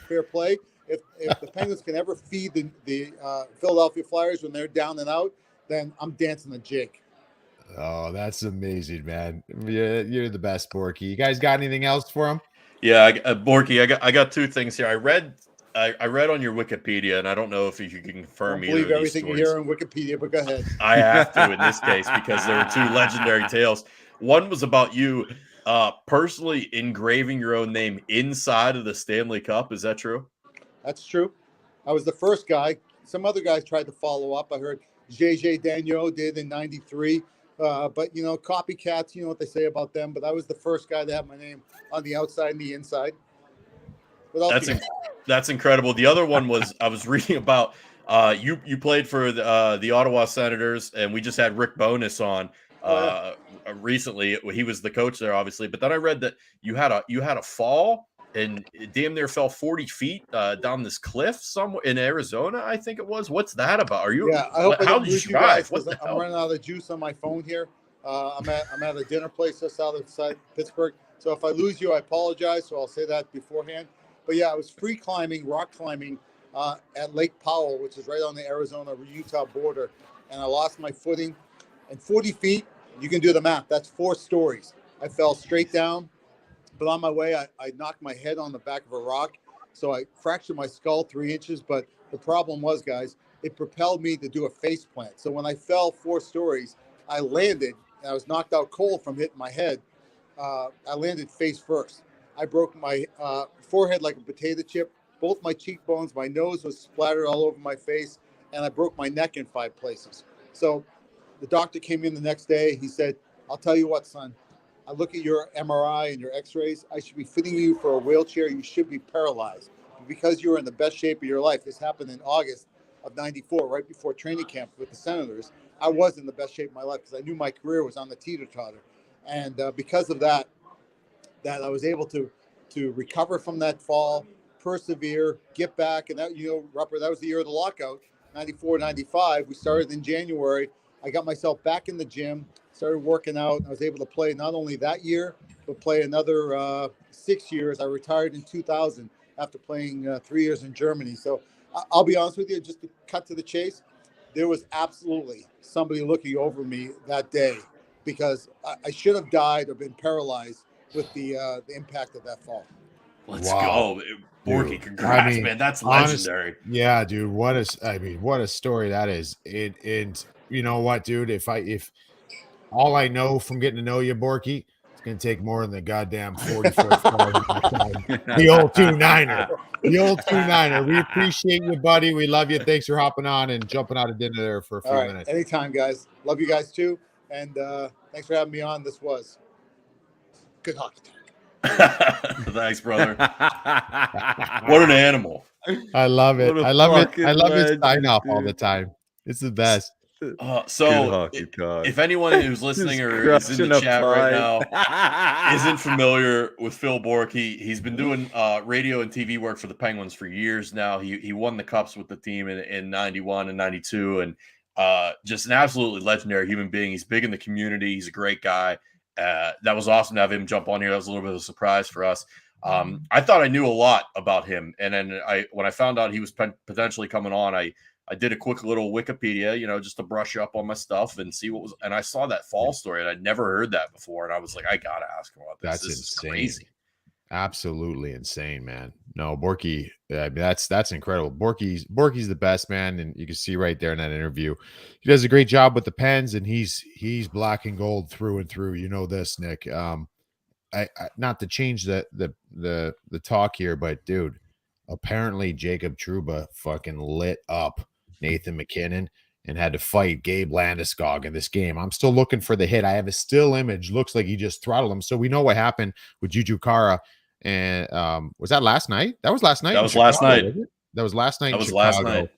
fair play, if the Penguins can ever feed the Philadelphia Flyers when they're down and out, then I'm dancing a jig. Oh, that's amazing, man. You're the best, Borky. You guys got anything else for him? Yeah, Borky, I got two things here. I read on your Wikipedia, and I don't know if you can confirm either of these believe everything you hear on Wikipedia, but go ahead. I have to in this case because there were two legendary tales. One was about you personally engraving your own name inside of the Stanley Cup. Is that true? That's true. I was the first guy. Some other guys tried to follow up. I heard JJ Dagneau did in '93. But, copycats, you know what they say about them. But I was the first guy to have my name on the outside and the inside. That's incredible. The other one was I was reading about you played for the Ottawa Senators, and we just had Rick Bowness on recently. He was the coach there, obviously. But then I read that you had a fall and it damn near fell 40 feet down this cliff somewhere in Arizona, I think it was. What's that about? Are you? Yeah, I hope how did you survive? I'm running out of juice on my phone here. I'm at a dinner place just outside Pittsburgh. So if I lose you, I apologize. So I'll say that beforehand. But yeah, I was free climbing, rock climbing at Lake Powell, which is right on the Arizona-Utah border. And I lost my footing. And 40 feet, you can do the math. That's 4 stories. I fell straight down. But on my way, I knocked my head on the back of a rock. So I fractured my skull 3 inches. But the problem was, guys, it propelled me to do a face plant. So when I fell 4 stories, I landed. And I was knocked out cold from hitting my head. I landed face first. I broke my forehead like a potato chip. Both my cheekbones, my nose was splattered all over my face, and I broke my neck in 5 places. So the doctor came in the next day. He said, I'll tell you what, son. I look at your MRI and your x-rays. I should be fitting you for a wheelchair. You should be paralyzed. But because you were in the best shape of your life, this happened in August of 94, right before training camp with the Senators. I was in the best shape of my life because I knew my career was on the teeter-totter. And because of that I was able to recover from that fall, persevere, get back. And that, Rupper, that was the year of the lockout, 94, 95. We started in January. I got myself back in the gym, started working out. I was able to play not only that year, but play another 6 years. I retired in 2000 after playing 3 years in Germany. So I'll be honest with you, just to cut to the chase, there was absolutely somebody looking over me that day because I should have died or been paralyzed with the impact of that fall. Let's go, Borky! Congrats, man. That's legendary. Yeah, dude. What a story that is. And you know what, dude? If all I know from getting to know you, Borky, it's gonna take more than the goddamn 44. The old 2-9er. The old 2-9er. We appreciate you, buddy. We love you. Thanks for hopping on and jumping out of dinner there for a few minutes. Anytime, guys. Love you guys too. And thanks for having me on. This was good hockey talk. Thanks, brother. What an animal. I love it. I love it. I love his sign off all the time. It's the best. So if anyone who's listening or is in the chat right now isn't familiar with Phil Borky, he's been doing radio and TV work for the Penguins for years now. He won the Cups with the team in 91 and 92 and just an absolutely legendary human being. He's big in the community. He's a great guy. That was awesome to have him jump on here. That was a little bit of a surprise for us. I thought I knew a lot about him. And then when I found out he was potentially coming on, I did a quick little Wikipedia, just to brush up on my stuff and see what was, and I saw that fall story and I'd never heard that before. And I was like, I got to ask him about this. This is crazy. Absolutely insane, man. No, Borky, that's incredible. Borky's the best, man. And you can see right there in that interview, he does a great job with the Pens and he's black and gold through and through. You know this, Nick. I not to change the talk here, but dude, apparently Jacob Trouba fucking lit up Nathan McKinnon and had to fight Gabe Landeskog in this game. I'm still looking for the hit. I have a still image. Looks like he just throttled him. So we know what happened with Juju Kara. And was that last night? That was last night. That was last night. That was last night. That was last night.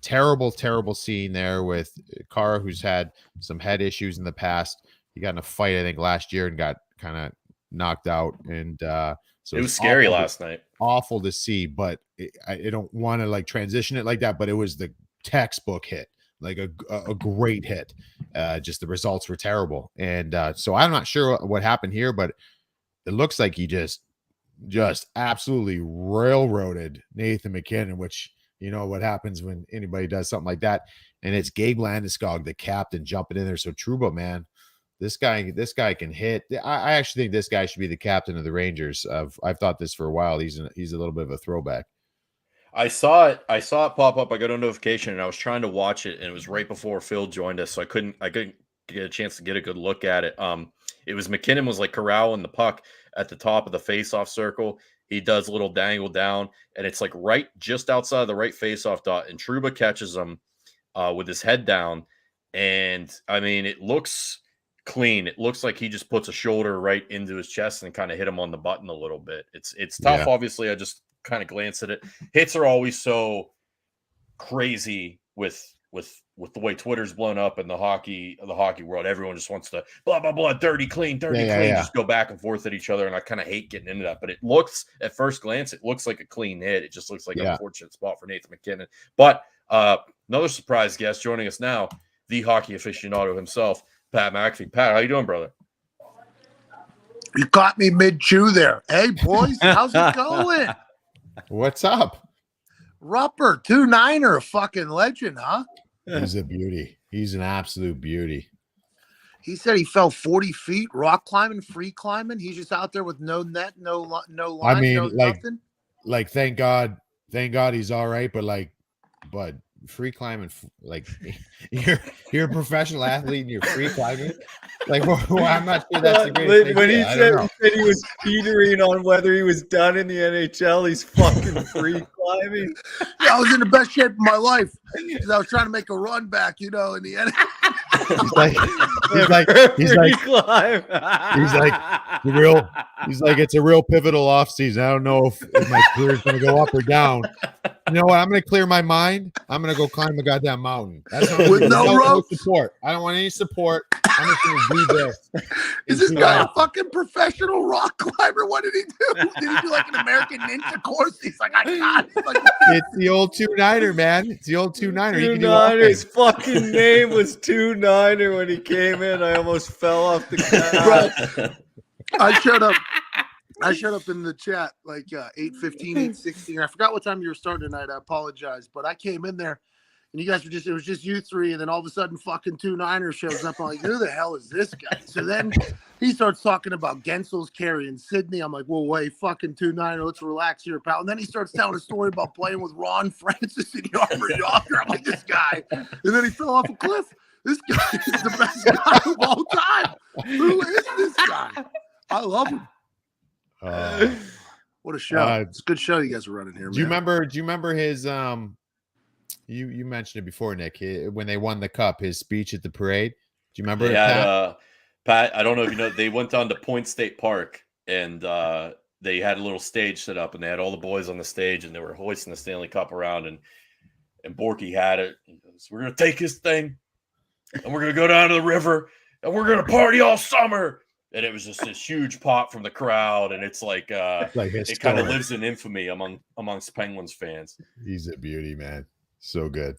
Terrible scene there with Kara, who's had some head issues in the past. He got in a fight, I think, last year and got kind of knocked out. And so it was scary last night. Awful to see, but I don't want to like transition it like that. But it was the textbook hit, like a great hit. Just the results were terrible, and so I'm not sure what happened here, but it looks like he just absolutely railroaded Nathan McKinnon, which you know what happens when anybody does something like that. And it's Gabe Landeskog, the captain, jumping in there. So Trouba, man, this guy can hit. I actually think this guy should be the captain of the Rangers. I've thought this for a while. He's a little bit of a throwback. I saw it pop up. I got a notification and I was trying to watch it, and it was right before Phil joined us, so I couldn't get a chance to get a good look at it. It was McKinnon was like corralling the puck at the top of the face-off circle. He does a little dangle down, and it's like right just outside the right face-off dot, and Trouba catches him with his head down. And I mean, it looks clean. It looks like he just puts a shoulder right into his chest and kind of hit him on the button a little bit. It's tough. Yeah. Obviously, I just kind of glanced at it. Hits are always so crazy with the way Twitter's blown up in the hockey world. Everyone just wants to blah blah blah, dirty clean, just go back and forth at each other, and I kind of hate getting into that. But it looks, at first glance, it looks like a clean hit. It just looks like an unfortunate spot for Nathan McKinnon. But another surprise guest joining us now, the hockey aficionado himself, Pat Mcafee. Pat, how you doing, brother? You caught me mid-chew there. Hey, boys, how's it going? What's up? Rupper, 2-9er, a fucking legend, huh? He's a beauty. He's an absolute beauty. He said he fell 40 feet, rock climbing, free climbing. He's just out there with no net, no line, I mean, no nothing. Like, thank God he's all right. But free climbing, like you're a professional athlete and you're free climbing. Like, well, I'm not sure that's the greatest when idea. he said he was teetering on whether he was done in the NHL, he's fucking free climbing. Yeah, I was in the best shape of my life because I was trying to make a run back, in the NHL. He's like, it's a real pivotal offseason. I don't know if my career is going to go up or down. You know what? I'm going to clear my mind. I'm going to go climb a goddamn mountain. That's with no support. I don't want any support. I'm just going to do this. Is this guy a fucking professional rock climber? What did he do? Did he do like an American Ninja course? He's like, I got it. Like, it's the old 2-9er, man. It's the old 2-9er. 2-9er. His fucking name was 2-9er when he came in. I almost fell off the couch. I showed up in the chat like 8:15, 8:16. I forgot what time you were starting tonight. I apologize, but I came in there and you guys were it was just you three, and then all of a sudden fucking 2-9er shows up. I'm like, who the hell is this guy? So then he starts talking about Gensel's, Carrie, and Sydney. I'm like, well, wait, fucking 2-9er, let's relax here, pal. And then he starts telling a story about playing with Ron Francis and Yarmer Yager. I'm like, this guy. And then he fell off a cliff. This guy is the best guy of all time. Who is this guy? I love him. What a show! It's a good show you guys are running here. Do you remember his You mentioned it before, Nick. When they won the cup, his speech at the parade. Do you remember? Pat? I don't know if you know. They went down to Point State Park and they had a little stage set up, and they had all the boys on the stage, and they were hoisting the Stanley Cup around, and Borky had it. He goes, "We're gonna take this thing, and we're gonna go down to the river, and we're gonna party all summer." And it was just this huge pop from the crowd, and it's like it kind of lives in infamy amongst Penguins fans. He's a beauty, man. So good.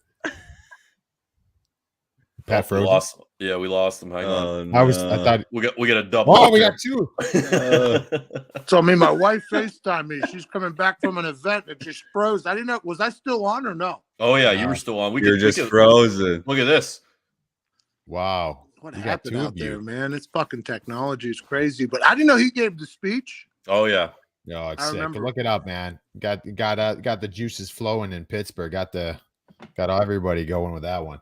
Pat Frozen? We lost him. Hang on. I thought we got a double. Oh, we got two. So my wife FaceTimed me. She's coming back from an event that just froze. I didn't know. Was I still on or no? Oh yeah, you were still on. You're just frozen. Look at this. Wow. What happened out there, man? It's fucking technology. It's crazy. But I didn't know he gave the speech. Oh yeah. No, it's sick. Look it up, man. Got the juices flowing in Pittsburgh. Got everybody going with that one.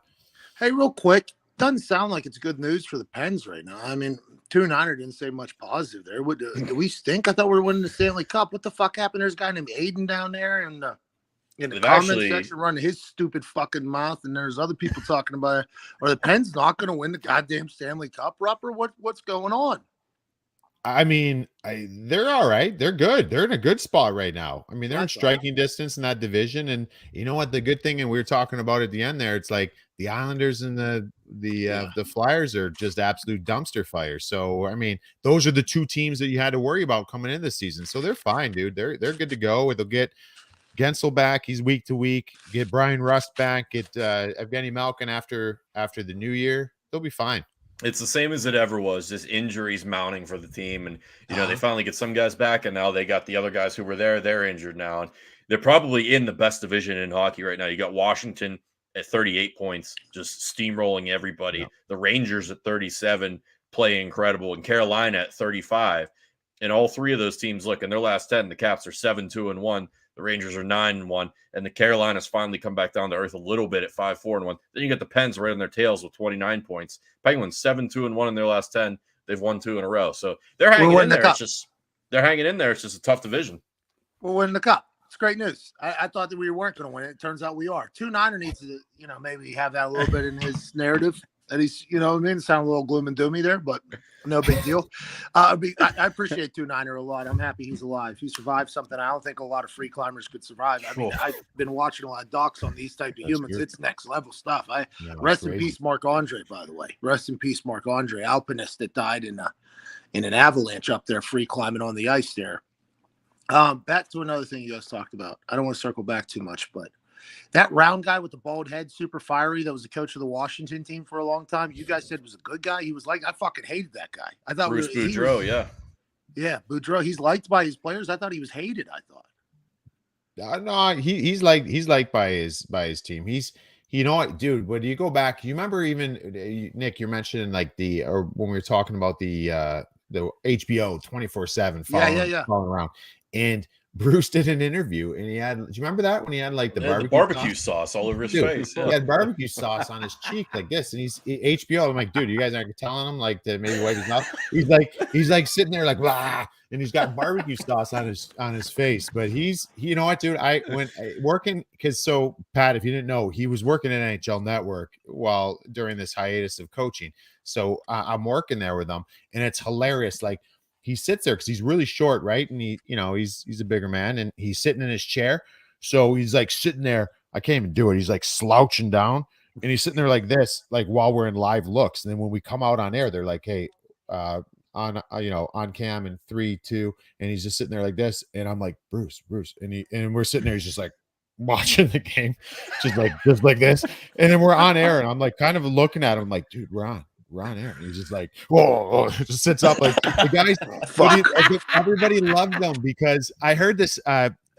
Hey, real quick, doesn't sound like it's good news for the Pens right now. I mean, 2-9er didn't say much positive there. Do we stink? I thought we were winning the Stanley Cup. What the fuck happened? There's a guy named Aiden down there in the comment section running his stupid fucking mouth, and there's other people talking about it. Are the Pens not going to win the goddamn Stanley Cup, Rupper? What's going on? I mean, they're all right. They're good. They're in a good spot right now. I mean, they're in striking distance in that division. And you know what? The good thing, and we were talking about at the end there, it's like the Islanders and the Flyers are just absolute dumpster fires. So, I mean, those are the two teams that you had to worry about coming in this season. So they're fine, dude. They're good to go. They'll get Gensel back. He's week to week. Get Brian Rust back. Get Evgeny Malkin after the new year. They'll be fine. It's the same as it ever was, just injuries mounting for the team. And, they finally get some guys back, and now they got the other guys who were there. They're injured now. And they're probably in the best division in hockey right now. You got Washington at 38 points, just steamrolling everybody. Yeah. The Rangers at 37, play incredible. And Carolina at 35. And all three of those teams, look, in their last 10, the Caps are 7-2-1. The Rangers are 9-1, and the Carolinas finally come back down to earth a little bit at 5-4-1. Then you get the Pens right on their tails with 29 points. Penguins 7-2-1 in their last 10. They've won 2 in a row, so they're hanging in there. They're hanging in there. It's just a tough division. We're winning the cup. It's great news. I thought that we weren't going to win it. It turns out we are. 2-9er needs to, maybe have that a little bit in his narrative. That he's, sound a little gloom and doomy there, but no big deal. I appreciate 2-9er a lot. I'm happy he's alive. He survived something I don't think a lot of free climbers could survive. I mean, I've been watching a lot of docs on these type of humans. Good. It's next level stuff. Rest in peace, Marc Andre, by the way. Rest in peace, Marc Andre, alpinist that died in an avalanche up there, free climbing on the ice there. Back to another thing you guys talked about. I don't want to circle back too much, but that round guy with the bald head, super fiery, that was the coach of the Washington team for a long time. You guys said was a good guy. He was I fucking hated that guy. I thought Bruce Boudreau, yeah. Yeah, Boudreau. He's liked by his players. I thought he was hated, I thought. No, he's liked by his team. He's, you know what, dude, when you go back, you remember even, Nick, you're mentioning when we were talking about the HBO 24/7 following around. And Bruce did an interview, and he had. Do you remember that when he had like the barbecue sauce all over his face? He had barbecue sauce on his cheek like this, and he's HBO. I'm like, dude, you guys aren't telling him like to maybe wipe his mouth. He's like sitting there like blah, and he's got barbecue sauce on his face. But you know what, dude? I went working because so Pat, if you didn't know, he was working at NHL Network while during this hiatus of coaching. So I'm working there with him, and it's hilarious. Like. He sits there because he's really short, right? And he's a bigger man, and he's sitting in his chair. So he's like sitting there. I can't even do it. He's like slouching down, and he's sitting there like this, like while we're in live looks. And then when we come out on air, they're like, "Hey, on cam in 3, 2," and he's just sitting there like this. And I'm like, Bruce, and we're sitting there. He's just like watching the game, just like this. And then we're on air, and I'm like kind of looking at him, like, dude, we're on air. And he's just like, whoa, just sits up like the guys. Everybody loved them because I heard this.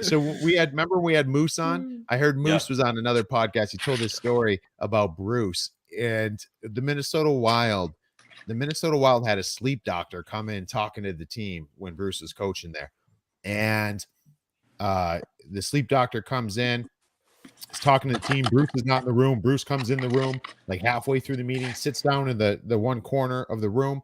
So we had Moose on. I heard Moose was on another podcast. He told this story about Bruce and the Minnesota Wild. The Minnesota Wild had a sleep doctor come in talking to the team when Bruce was coaching there, and the sleep doctor comes in. He's talking to the team. Bruce is not in the room. Bruce comes in the room like halfway through the meeting, sits down in the one corner of the room.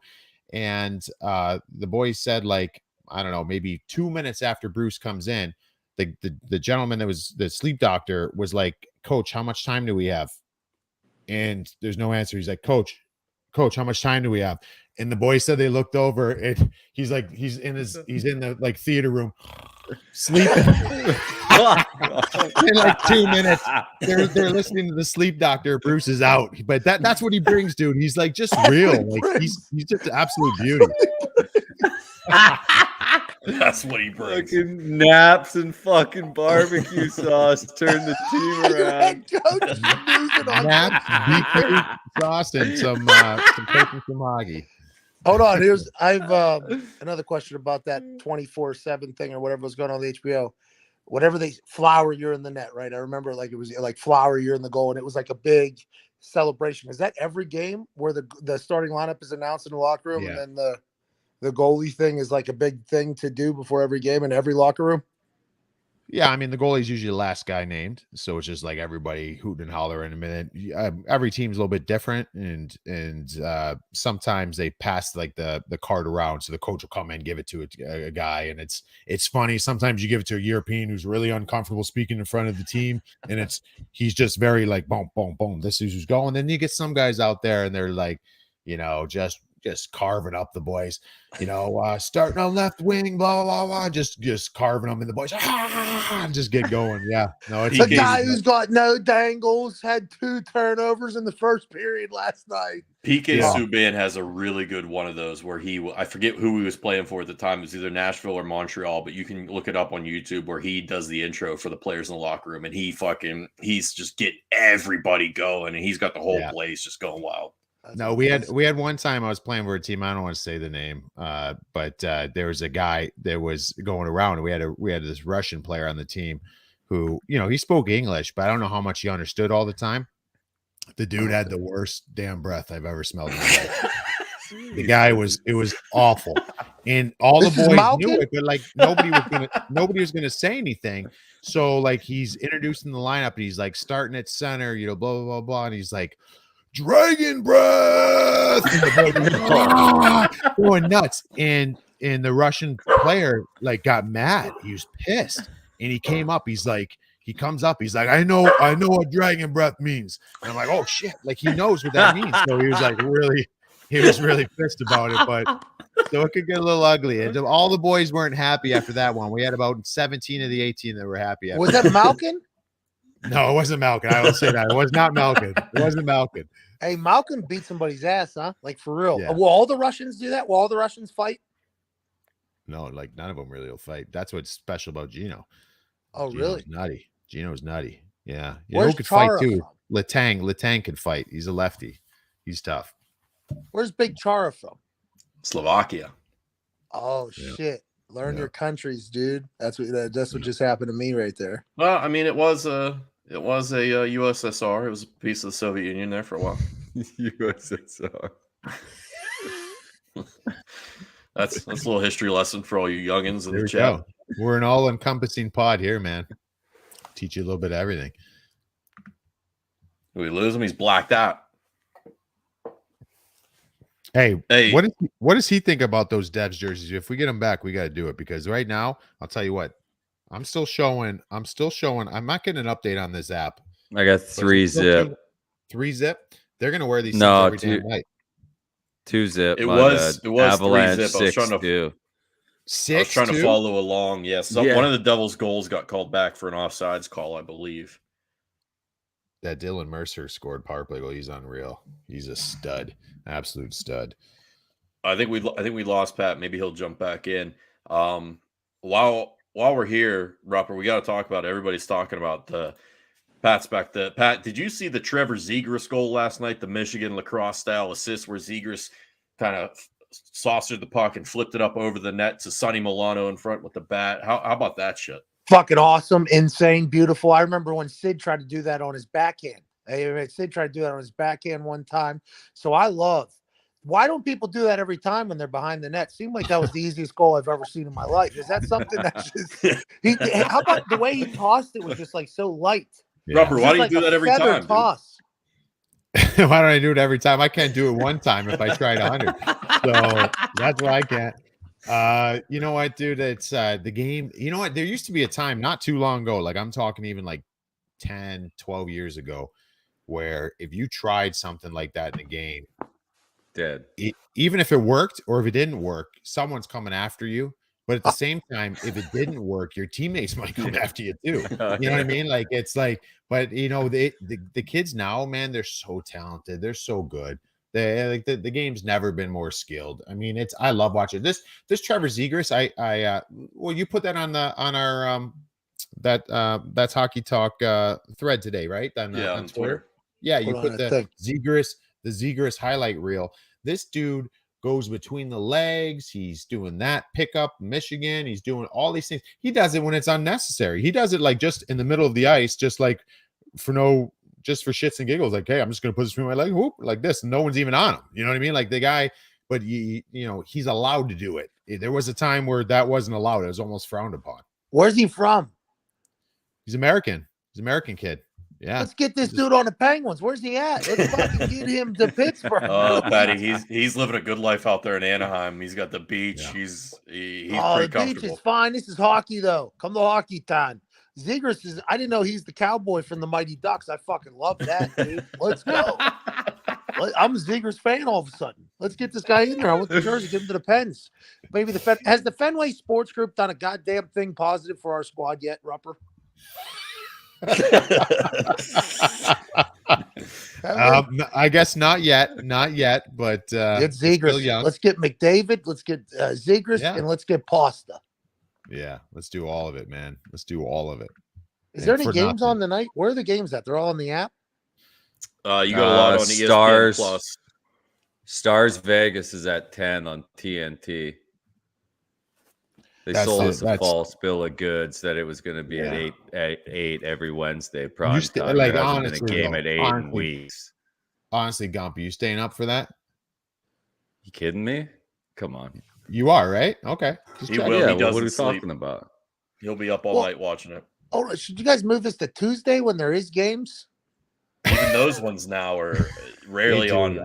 And the boys said, like, I don't know, maybe 2 minutes after Bruce comes in, the gentleman that was the sleep doctor was like, Coach, how much time do we have? And there's no answer. He's like, Coach, how much time do we have? And the boys said they looked over, and he's in the like theater room sleeping. In like 2 minutes, they're listening to the sleep doctor. Bruce is out, but that's what he brings, dude. He's like just real, like he's just an absolute beauty. That's what he brings. Fucking naps and fucking barbecue sauce turn the team around. Naps, BK sauce, and some bacon from Hoggy. Hold on, I've another question about that 24/7 thing or whatever was going on the HBO. Whatever they flower, you're in the net, right? I remember like it was like flower, you're in the goal, and it was like a big celebration. Is that every game where the starting lineup is announced in the locker room, and then the goalie thing is like a big thing to do before every game in every locker room? Yeah, I mean, the goalie's usually the last guy named, so it's just like everybody hooting and hollering in a minute. Every team's a little bit different, and sometimes they pass like the card around, so the coach will come in and give it to a guy, and it's funny. Sometimes you give it to a European who's really uncomfortable speaking in front of the team, and he's just very like boom, boom, boom. This is who's going. Then you get some guys out there, and they're like, just carving up the boys, starting on left wing, blah, blah, blah, just carving them in the boys, and just get going. Yeah. No, it's the guy who's got no dangles, had 2 turnovers in the first period last night. PK Subban has a really good one of those where I forget who he was playing for at the time. It was either Nashville or Montreal, but you can look it up on YouTube where he does the intro for the players in the locker room, and he's just getting everybody going, and he's got the whole place just going wild. No, we had one time I was playing for a team. I don't want to say the name, but there was a guy that was going around, and we had this Russian player on the team who, he spoke English, but I don't know how much he understood all the time. The dude had the worst damn breath I've ever smelled in my life. The guy it was awful, and all the boys knew it, but like nobody was gonna say anything. So like he's introducing the lineup, and he's like starting at center, blah blah blah blah, and he's like, dragon breath, and the boy going nuts, and the Russian player like got mad. He was pissed, and he comes up, he's like, I know what dragon breath means. And I'm like, oh shit, like he knows what that means. So he was really pissed about it, but so it could get a little ugly. And all the boys weren't happy after that one. We had about 17 of the 18 that were happy. Was that Malkin? No, it wasn't Malkin. I will say that. It was not Malkin. It wasn't Malkin. Hey, Malkin beat somebody's ass, huh? Like for real. Yeah. Will all the Russians do that? Will all the Russians fight? No, like none of them really will fight. That's what's special about Gino. Oh, Gino's really? nutty. Gino's nutty. Yeah. Where's who could Chara fight too? from? Letang could fight. He's a lefty. He's tough. Where's Big Chara from? Slovakia. Oh shit! Learn your countries, dude. That's what just happened to me right there. Well, I mean, it was a USSR. It was a piece of the Soviet Union there for a while. USSR. That's a little history lesson for all you youngins in There the we chat. go. We're an all-encompassing pod here, man. Teach you a little bit of everything. Do we lose him? He's blacked out. Hey, Hey. What does he think about those Devs jerseys? If we get them back, we got to do it because right now, I'll tell you what, I'm still showing. I'm not getting an update on this app. I got 3 zip. 3 zip. They're gonna wear these things No, every damn night. 2 zip. It was 3 Avalanche zip. I was 6 2. I was trying to follow along. Yes, Yeah. One of the Devils' goals got called back for an offsides call, I believe. That Dylan Mercer scored power play goal. He's unreal. He's a stud, absolute stud. I think we lost Pat. Maybe he'll jump back in. While we're here, Rupper, we got to talk about it. Everybody's talking about the Pat's back. Pat, did you see the Trevor Zegras goal last night? The Michigan lacrosse style assist where Zegras kind of saucered the puck and flipped it up over the net to Sonny Milano in front with the bat. How about that shit? Fucking awesome, insane, beautiful. I remember when Sid tried to do that on his backhand. Sid tried to do that on his backhand one time. So why don't people do that every time when they're behind the net? Seemed like that was the easiest goal I've ever seen in my life. Is that something that's just how about the way he tossed it was just like so light? Yeah. Rupper, why do you do that every time? Toss. Why don't I do it every time? I can't do it one time if I tried 100. So that's why I can't. You know what, dude? It's the game. You know what? There used to be a time not too long ago, like I'm talking even like 10, 12 years ago, where if you tried something like that in a game, Dead. Even if it worked or if it didn't work, someone's coming after you. But at the same time, if it didn't work, your teammates might come after you too. You know what I mean? Like it's like, but you know, the kids now, man, they're so talented. They're so good. They like the game's never been more skilled. I mean, I love watching this Trevor Zegras. Well, you put that on our that's Hockey Talk thread today, right? On Twitter. Yeah, you put the Zegras highlight reel. This dude goes between the legs. He's doing that pickup Michigan. He's doing all these things. He does it when it's unnecessary. He does it like just in the middle of the ice, just like for shits and giggles. Like, hey, I'm just going to put this between my leg, whoop, like this. And no one's even on him. You know what I mean? Like the guy, but you know, he's allowed to do it. There was a time where that wasn't allowed. It was almost frowned upon. Where's he from? He's American. He's an American kid. Yeah. Let's get this dude on the Penguins. Where's he at? Let's fucking get him to Pittsburgh. Oh, Patty, he's living a good life out there in Anaheim. He's got the beach. Yeah. He's pretty comfortable. The beach is fine. This is hockey, though. Come to Hockey Town. Zegras I didn't know he's the cowboy from the Mighty Ducks. I fucking love that, dude. Let's go. I'm a Zegras fan all of a sudden. Let's get this guy in there. I want the jersey. Give him to the Pens. Maybe has the Fenway Sports Group done a goddamn thing positive for our squad yet, Rupper? I guess not yet, but get Zegras. Let's get McDavid, let's get Zegras, and let's get Pasta. Yeah, let's do all of it, man. Let's do all of it. Is there any games on the night? Where are the games at? They're all on the app. You got a lot on ESPN Stars Plus. Stars Vegas is at 10 on TNT. They sold us a false bill of goods that it was going to be at 8 every Wednesday. Prime time. Like there honestly, hasn't been a game at 8 in weeks. Honestly, Gump, are you staying up for that? You kidding me? Come on. You are, right? Okay. He will. Yeah, he what are we sleep. talking about? He'll be up all night watching it. Oh, should you guys move this to Tuesday when there is games? Even those ones now are rarely on.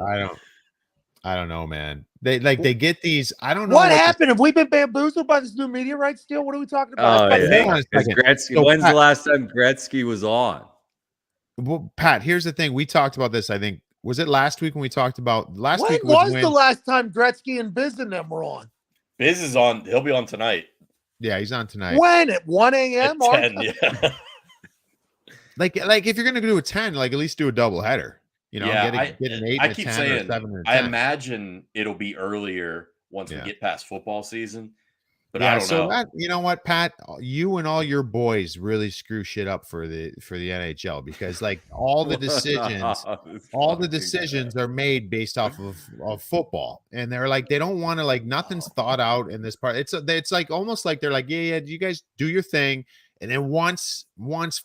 I don't know, man. They get these. I don't know what happened. Have we been bamboozled by this new media rights deal? What are we talking about? Gretzky. When's the last time Gretzky was on? Well, Pat, here's the thing. We talked about this. I think was it last week when we talked about last week? When was the last time Gretzky and Biz and them were on? Biz is on. He'll be on tonight. Yeah, he's on tonight. When at 1 a.m. At 10, yeah. like if you're gonna do a 10, like at least do a double header. You know, get an 8. I keep saying, I imagine it'll be earlier once we get past football season. But I don't know. You know what, Pat? You and all your boys really screw shit up for the NHL because like all the decisions are made based off of football, and they're like they don't want to like nothing's thought out in this part. It's like almost like they're like yeah, you guys do your thing, and then once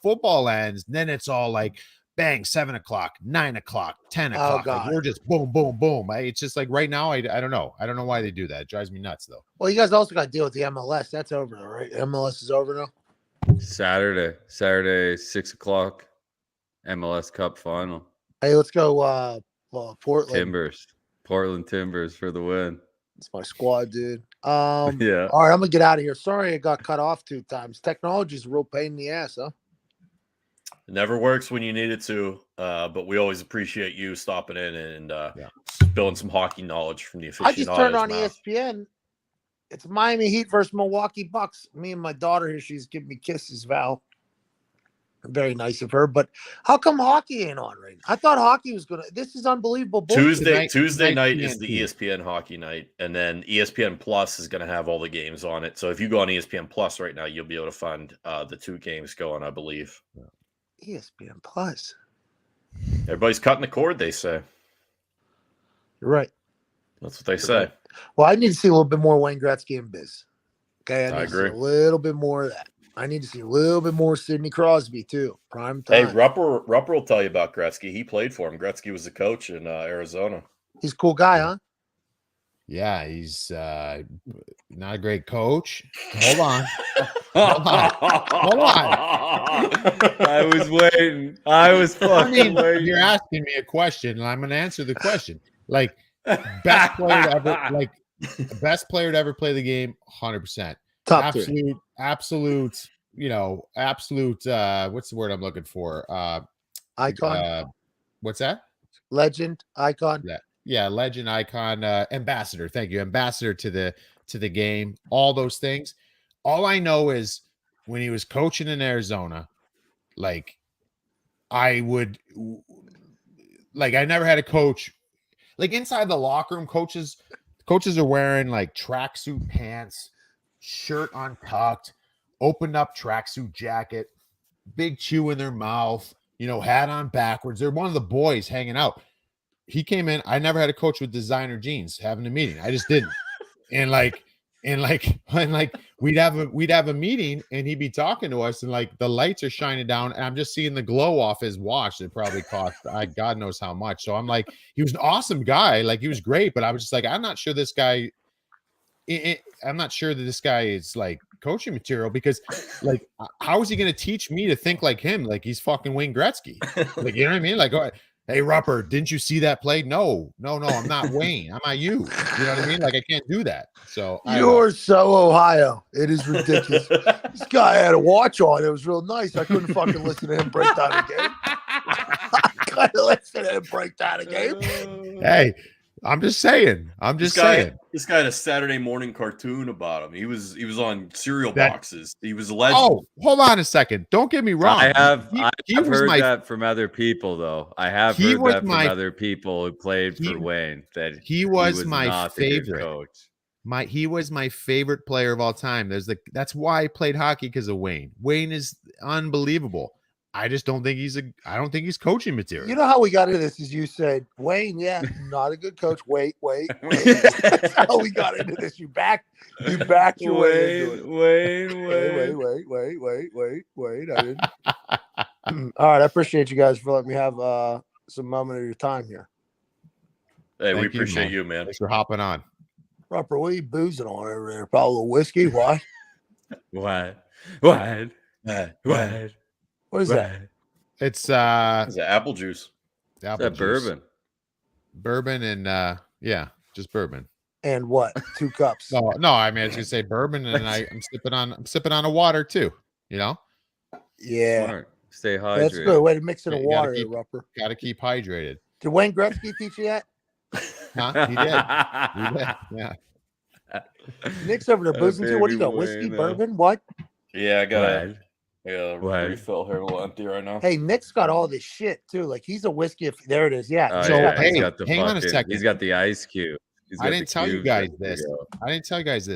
football ends, then it's all like bang, 7 o'clock, 9 o'clock, 10 Oh, o'clock. God. Like, we're just boom, boom, boom. It's just like right now, I don't know. I don't know why they do that. It drives me nuts, though. Well, you guys also got to deal with the MLS. That's over now, right? MLS is over now. Saturday, 6 o'clock, MLS Cup final. Hey, let's go. Portland. Portland Timbers for the win. It's my squad, dude. Yeah. All right, I'm gonna get out of here. Sorry, I got cut off 2 times. Technology's a real pain in the ass, huh? It never works when you need it to, but we always appreciate you stopping in and spilling some hockey knowledge from the aficionados. I just turned on ESPN. It's Miami Heat versus Milwaukee Bucks. Me and my daughter here, she's giving me kisses, Val. Very nice of her. But how come hockey ain't on right now? I thought hockey was gonna. This is unbelievable. Tuesday night is the ESPN hockey night, and then ESPN Plus is going to have all the games on it. So if you go on ESPN Plus right now, you'll be able to find the 2 games going, I believe. ESPN Plus. Everybody's cutting the cord, they say. You're right. That's what they say. Right. Well, I need to see a little bit more Wayne Gretzky and Biz. Okay, I agree. To see a little bit more of that. I need to see a little bit more Sidney Crosby too. Prime time. Hey, Rupper will tell you about Gretzky. He played for him. Gretzky was the coach in Arizona. He's a cool guy, huh? Yeah, he's not a great coach. Hold on. I was waiting. I was fucking waiting. You're asking me a question, and I'm going to answer the question. Like, best player to ever, best player to ever play the game, 100%. Top absolute. What's the word I'm looking for? Icon. What's that? Legend, icon. Yeah, legend, icon, ambassador. Thank you, ambassador to the game. All those things. All I know is when he was coaching in Arizona, I never had a coach. Like inside the locker room, coaches are wearing like tracksuit pants, shirt untucked, opened up tracksuit jacket, big chew in their mouth, hat on backwards. They're one of the boys hanging out. He came in. I never had a coach with designer jeans having a meeting. I just didn't. And we'd have a meeting and he'd be talking to us and the lights are shining down and I'm just seeing the glow off his watch that probably cost God knows how much. So I'm like, he was an awesome guy. He was great, but I was just like, I'm not sure this guy is coaching material because how is he going to teach me to think like him? He's fucking Wayne Gretzky. You know what I mean? Hey, Rupper, didn't you see that play? No, I'm not Wayne. I'm not you. You know what I mean? I can't do that. So you're so Ohio. It is ridiculous. This guy had a watch on. It was real nice. I couldn't fucking listen to him break down a game. I couldn't listen to him break down a game. Hey, I'm just saying. This guy had a Saturday morning cartoon about him. He was on cereal boxes. He was a legend. Oh, hold on a second. Don't get me wrong. I've heard that from other people, though. I have heard that from other people who played for Wayne. That he was my favorite coach. He was my favorite player of all time. That's why I played hockey, because of Wayne. Wayne is unbelievable. I just don't think I don't think he's coaching material. You know how we got into this is you said, Wayne, not a good coach. Wait. That's how we got into this. You backed your way into it. Wait. I didn't. All right. I appreciate you guys for letting me have some moment of your time here. Hey, we appreciate you, man. Thanks for hopping on. Rupper, what are you boozing on over there? Probably a little whiskey. Why? What? What is that? It's is it apple juice? Apple juice. Bourbon and just bourbon. And what? 2 cups. No, I mean I was gonna say bourbon and I'm sipping on a water too, Yeah. Smart. Stay hydrated. That's a good way to mix it in water, Rupper. Gotta keep hydrated. Did Wayne Gretzky teach you that? Huh? He did. Yeah. Nick's over there boozing too. What do you got? Whiskey, bourbon? What? Yeah, I got refill here, a little empty right now. Hey, Nick's got all this shit too. He's a whiskey. There it is. Yeah. Hang on a second. He's got the ice cube. I didn't tell you guys this.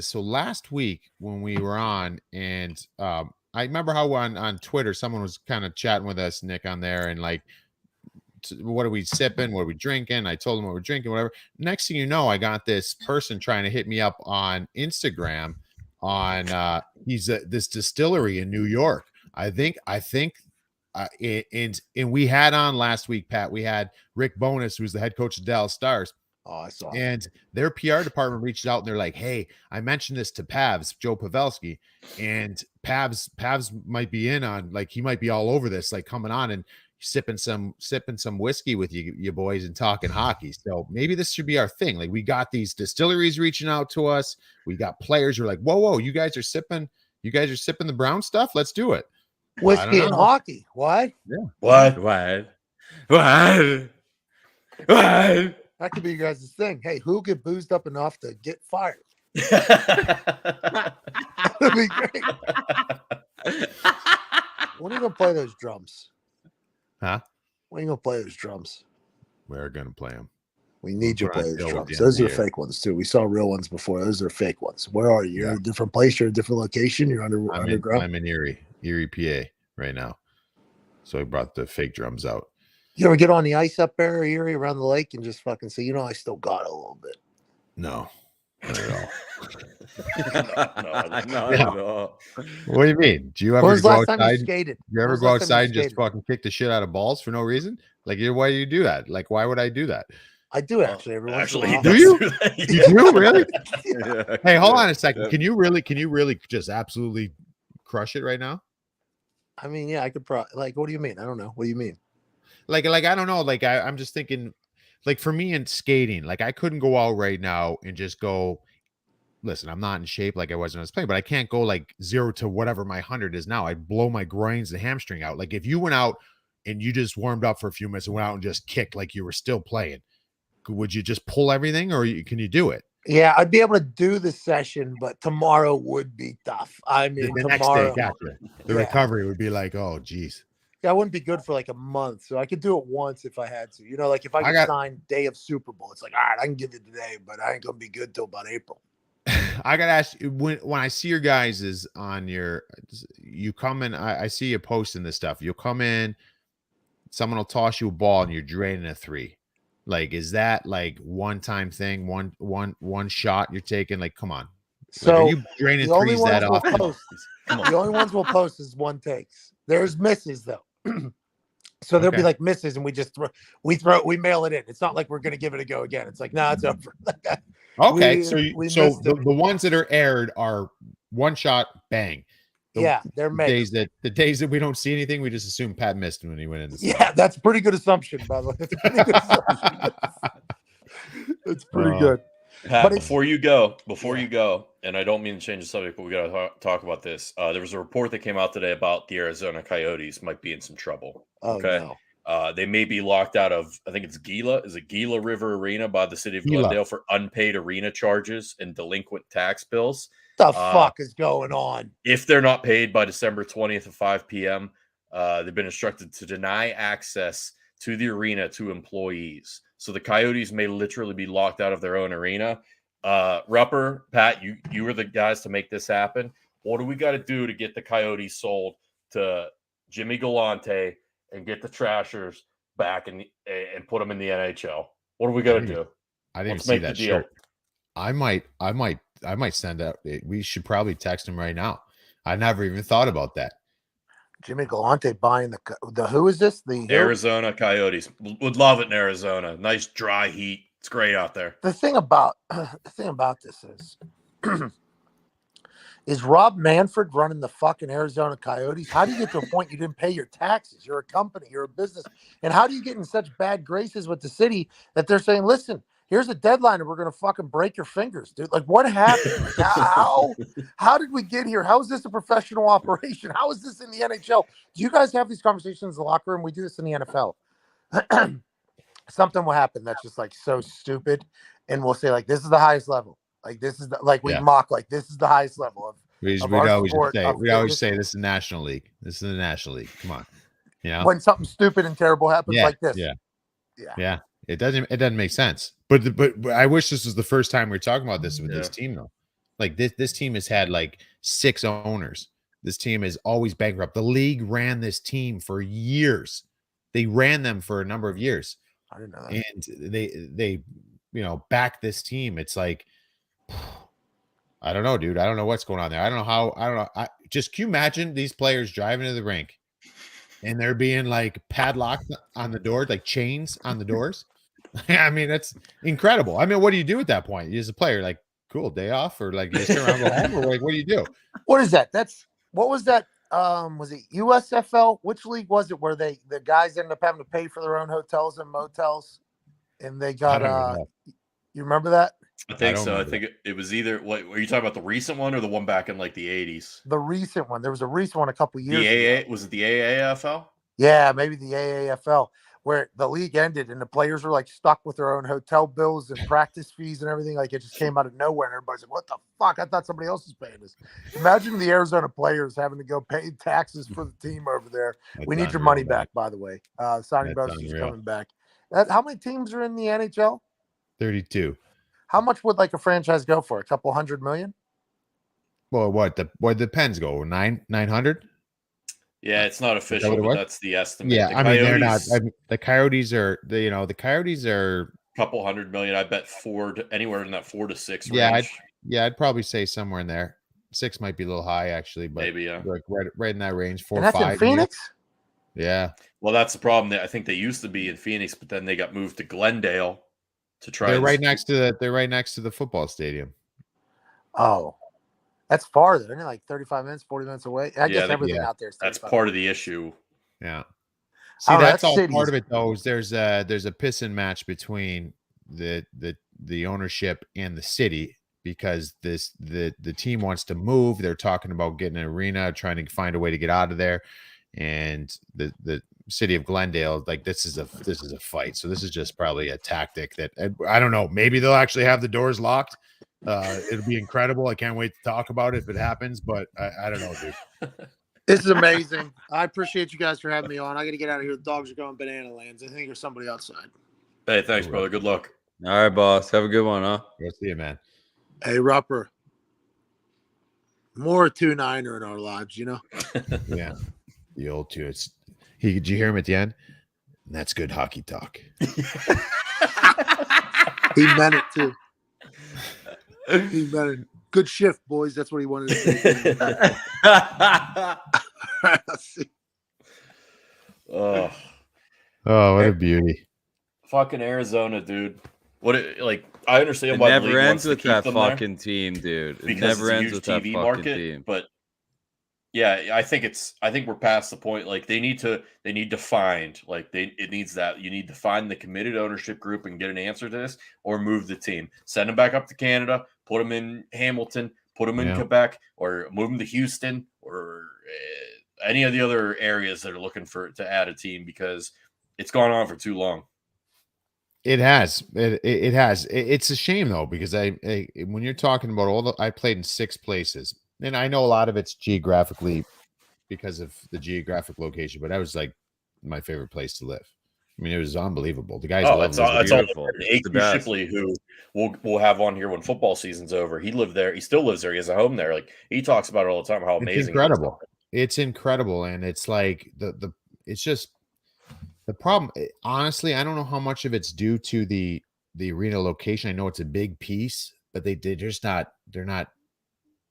So last week when we were on, and I remember how on Twitter someone was kind of chatting with us, Nick, on there, and what are we sipping? What are we drinking? I told him what we're drinking, whatever. Next thing you know, I got this person trying to hit me up on Instagram on he's this distillery in New York. I think and we had on last week, Pat. We had Rick Bowness, who's the head coach of Dallas Stars. Oh, I saw. And their PR department reached out and they're like, "Hey, I mentioned this to Pavs, Joe Pavelski, and Pavs might be in on, like, he might be all over this, like coming on and sipping some whiskey with you boys and talking hockey. So maybe this should be our thing. Like, we got these distilleries reaching out to us. We got players who are like, whoa, you guys are sipping the brown stuff. Let's do it. Whiskey and hockey. What? Yeah. What? That could be you guys' thing. Hey, who get boozed up enough to get fired? That'd be great. When are you gonna play those drums? Huh? When are you gonna play those drums? We're gonna play them. We need you to play those Bill drums. again Those are here. fake ones too. We saw real ones before. Those are fake ones. Where are you? You're in a different place. You're in a different location. You're underground. I'm in Erie, PA right now. So I brought the fake drums out. You ever get on the ice up there, Erie, around the lake, and just fucking say, I still got it a little bit? No, not at all. Not at all. What do you mean? Do you When ever was the go last time you outside? skated? You ever When was go the last time you outside and just skated? fucking kick the shit out of balls for no reason? Like, why do you do that? Like, why would I do that? I do actually. Every once in a Actually, while. Do you? you? You do really? Yeah. Hey, hold on a second. Can you really just absolutely crush it right now? I mean, yeah, I could probably. Like, what do you mean? I don't know. What do you mean? Like I don't know. Like, I'm just thinking, like, for me in skating, like, I couldn't go out right now and just go, listen, I'm not in shape like I was when I was playing, but I can't go like 0 to whatever my 100 is now. I'd blow my groins and hamstring out. Like, if you went out and you just warmed up for a few minutes and went out and just kicked like you were still playing, would you just pull everything, or can you do it? Yeah, I'd be able to do the session, but tomorrow would be tough. I mean, The tomorrow. next day, gotcha. The Yeah. recovery would be like, oh, geez. Yeah, I wouldn't be good for like a month, so I could do it once if I had to. Like if I I get got- signed day of Super Bowl, it's like, all right, I can give you today, but I ain't gonna be good till about April. I gotta ask you, when I see your guys is on you come in, I see you posting this stuff. You'll come in, someone will toss you a ball and you're draining a 3. Like, is that like one-time thing, one shot you're taking? Like, come on. So Like, are you draining the only threes that ones we'll often? post, Come on. the only ones we'll post is one takes. There's misses though. So there'll be Okay. like misses, and we mail it in. It's not like we're gonna give it a go again. It's like, nah, it's over. Okay, We- so we so missed the it. ones that are aired are one shot, bang. The Yeah, they're made. the days that we don't see anything, we just assume Pat missed when he went in. Yeah, that's a pretty good assumption, by the way. That's a pretty good assumption. It's pretty good. Pat, But it's- before you go, and I don't mean to change the subject, but we got to talk about this. There was a report that came out today about the Arizona Coyotes might be in some trouble. Oh, Okay. no. They may be locked out of, I think it's Gila. Is it Gila River Arena by the city of Gila. Glendale for unpaid arena charges and delinquent tax bills? What the fuck is going on? If they're not paid by December 20th at 5 p.m., they've been instructed to deny access to the arena to employees. So the Coyotes may literally be locked out of their own arena. Rupper, Pat, you were the guys to make this happen. What do we got to do to get the Coyotes sold to Jimmy Galante and get the Trashers back and put them in the NHL? What do we got to do? I didn't Let's see make that the deal. shirt. I might send out. We should probably text him right now. I never even thought about that. Jimmy Galante buying the who is this? The Arizona Coyotes. Would love it in Arizona. Nice dry heat. It's great out there. The thing about this is Rob Manfred running the fucking Arizona Coyotes? How do you get to a point you didn't pay your taxes? You're a company, you're a business. And how do you get in such bad graces with the city that they're saying, listen, here's a deadline and we're going to fucking break your fingers, dude? Like, what happened? How did we get here? How is this a professional operation? How is this in the NHL? Do you guys have these conversations in the locker room? We do this in the NFL. Something will happen that's just like so stupid. And we'll say, like, this is the highest level. Like, this is we mock, like, this is the highest level of. We'd always say this is the National League. This is the National League. Come on. You know? When something stupid and terrible happens like this. Yeah. It doesn't make sense. But I wish this was the first time we're talking about this with this team though. Like this team has had like 6 owners. This team is always bankrupt. The league ran this team for years. They ran them for a number of years. I didn't know that. And they back this team. It's like, I don't know, dude. I don't know what's going on there. I don't know. Can you imagine these players driving to the rink and they're being like padlocked on the door, like chains on the doors. I mean, that's incredible. I mean, what do you do at that point? You as a player, like, cool, day off, or like you just turn around and go home, or like, what do you do? What is that? What was that? Was it USFL? Which league was it where the guys ended up having to pay for their own hotels and motels, and they got you remember that? I think so. I think it was either what were you talking about, the recent one or the one back in like the 80s? The recent one. There was a recent one a couple years ago. Was it the AAFL? Yeah, maybe the AAFL, where the league ended and the players were like stuck with their own hotel bills and practice fees and everything. Like it just came out of nowhere, and everybody's like, "What the fuck? I thought somebody else was paying this." Imagine the Arizona players having to go pay taxes for the team over there. We need your money back, by the way. Signing bonus is coming back. How many teams are in the NHL? 32. How much would like a franchise go for? A couple $100 million? Well, what the Pens go? 900? Yeah, it's not official, but that's the estimate. Yeah, I mean they're not. I mean, the Coyotes are. The Coyotes are a couple $100 million. I bet anywhere in that 4 to 6 range. I'd probably say somewhere in there. 6 might be a little high actually, but maybe like right in that range. 4 and that's 5. In Phoenix. Yeah. Well, that's the problem. I think they used to be in Phoenix, but then they got moved to Glendale to try. They're right next to the football stadium. Oh. That's far. They're like 35 minutes, 40 minutes away. I guess everything out there is that's part of the issue. Yeah. See, that's all part of it, though. Is there's a pissing match between the ownership and the city because the team wants to move. They're talking about getting an arena, trying to find a way to get out of there, and the city of Glendale, like this is a fight. So this is just probably a tactic that I don't know. Maybe they'll actually have the doors locked. It'll be incredible. I can't wait to talk about it if it happens, but I don't know, dude. This is amazing. I appreciate you guys for having me on. I got to get out of here. The dogs are going banana lands. I think there's somebody outside. Hey, thanks, brother. Good luck. All right, boss. Have a good one, huh? We'll see you, man. Hey, Rupper. More 2-9er in our lives, you know? Yeah. The old two. Did you hear him at the end? That's good hockey talk. He meant it, too. He meant it. Good shift, boys. That's what he wanted to say. Oh, what a beauty. Fucking Arizona, dude. I understand it why never the league ends wants with to keep that fucking team, dude. It never ends with that fucking team. But yeah, I think we're past the point. Like they need to find you need to find the committed ownership group and get an answer to this, or move the team, send them back up to Canada, put them in Hamilton, put them in Quebec, or move them to Houston, or any of the other areas that are looking to add a team, because it's gone on for too long. It has. It has. It's a shame though, because when you're talking about I played in 6 places. And I know a lot of it's geographically because of the geographic location, but that was like my favorite place to live. I mean, it was unbelievable. The guys it's beautiful. A.Q. Shipley, who we'll have on here when football season's over. He lived there. He still lives there. He has a home there. Like he talks about it all the time. How amazing! It's incredible. It's incredible, and it's like it's just the problem. Honestly, I don't know how much of it's due to the arena location. I know it's a big piece, but they're just not.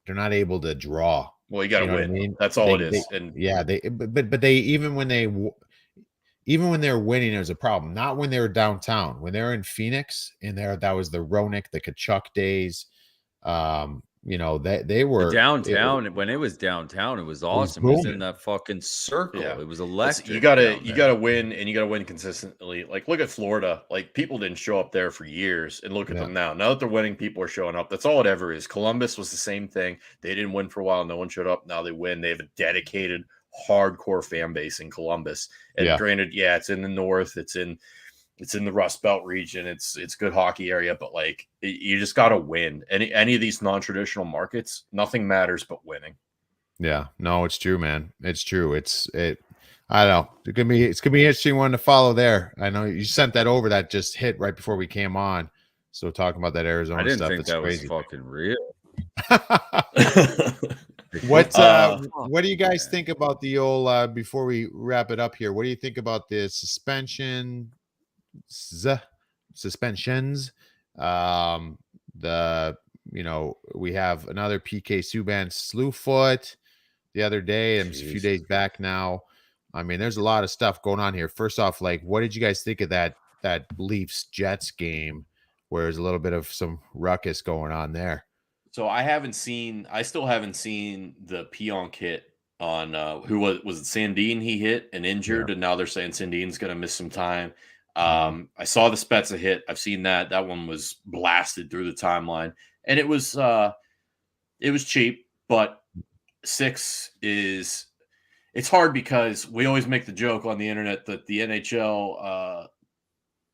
They're not able to draw. Well, you got to win. I mean? That's all it is. But they even when they're winning, there's a problem. Not when they were downtown. When they were in Phoenix, and that was the Roenick, the Kachuk days. They were downtown. When it was downtown, it was awesome. It was in that fucking circle. Yeah. It was electric. You gotta win, and you gotta win consistently. Like look at Florida. Like people didn't show up there for years, and look at them now. Now that they're winning, people are showing up. That's all it ever is. Columbus was the same thing. They didn't win for a while. No one showed up. Now they win. They have a dedicated, hardcore fan base in Columbus. And granted, it's in the north. It's in the Rust Belt region. It's good hockey area, but like you just got to win. Any of these non-traditional markets, nothing matters but winning. Yeah, no, it's true, man. It's true. I don't know. It's gonna be an interesting one to follow there. I know you sent that over. That just hit right before we came on. So talking about that Arizona stuff. I didn't think that was fucking real. What do you guys think about the old? Before we wrap it up here, what do you think about the suspensions? We have another PK Subban slew foot the other day, and it was a few days back now. I mean, there's a lot of stuff going on here. First off, like, what did you guys think of that Leafs Jets game where there's a little bit of some ruckus going on there? So I still haven't seen the Pionk hit on who was it Sandin he hit and injured, and now they're saying Sandin's going to miss some time. I saw the Spezza hit. I've seen that. That one was blasted through the timeline, and it was cheap, but 6 is. It's hard because we always make the joke on the internet that the NHL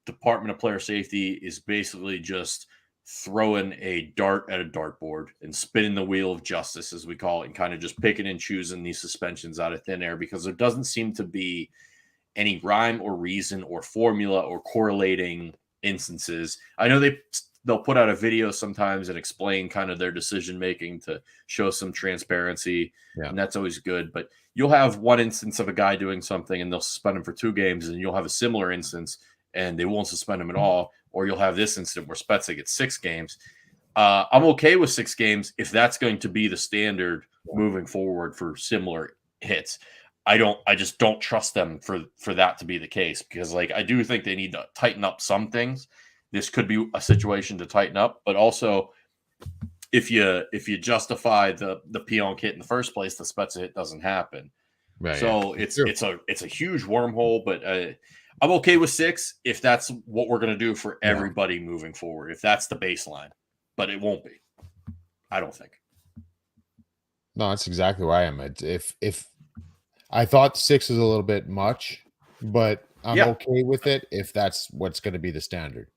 Department of Player Safety is basically just throwing a dart at a dartboard and spinning the wheel of justice, as we call it, and kind of just picking and choosing these suspensions out of thin air because there doesn't seem to be any rhyme or reason or formula or correlating instances. I know they'll put out a video sometimes and explain kind of their decision making to show some transparency, and that's always good. But you'll have one instance of a guy doing something and they'll suspend him for 2 games, and you'll have a similar instance and they won't suspend him at all. Or you'll have this incident where Spezza gets 6 games. I'm okay with 6 games if that's going to be the standard moving forward for similar hits. I just don't trust them for that to be the case, because like I do think they need to tighten up some things. This could be a situation to tighten up, but also if you justify the Pionk hit in the first place, the Spezza hit doesn't happen. Right. So it's a huge wormhole, but I'm okay with 6 if that's what we're going to do for everybody moving forward, if that's the baseline, but it won't be. I don't think. No, that's exactly where I am. If I thought 6 is a little bit much, but I'm okay with it if that's what's going to be the standard.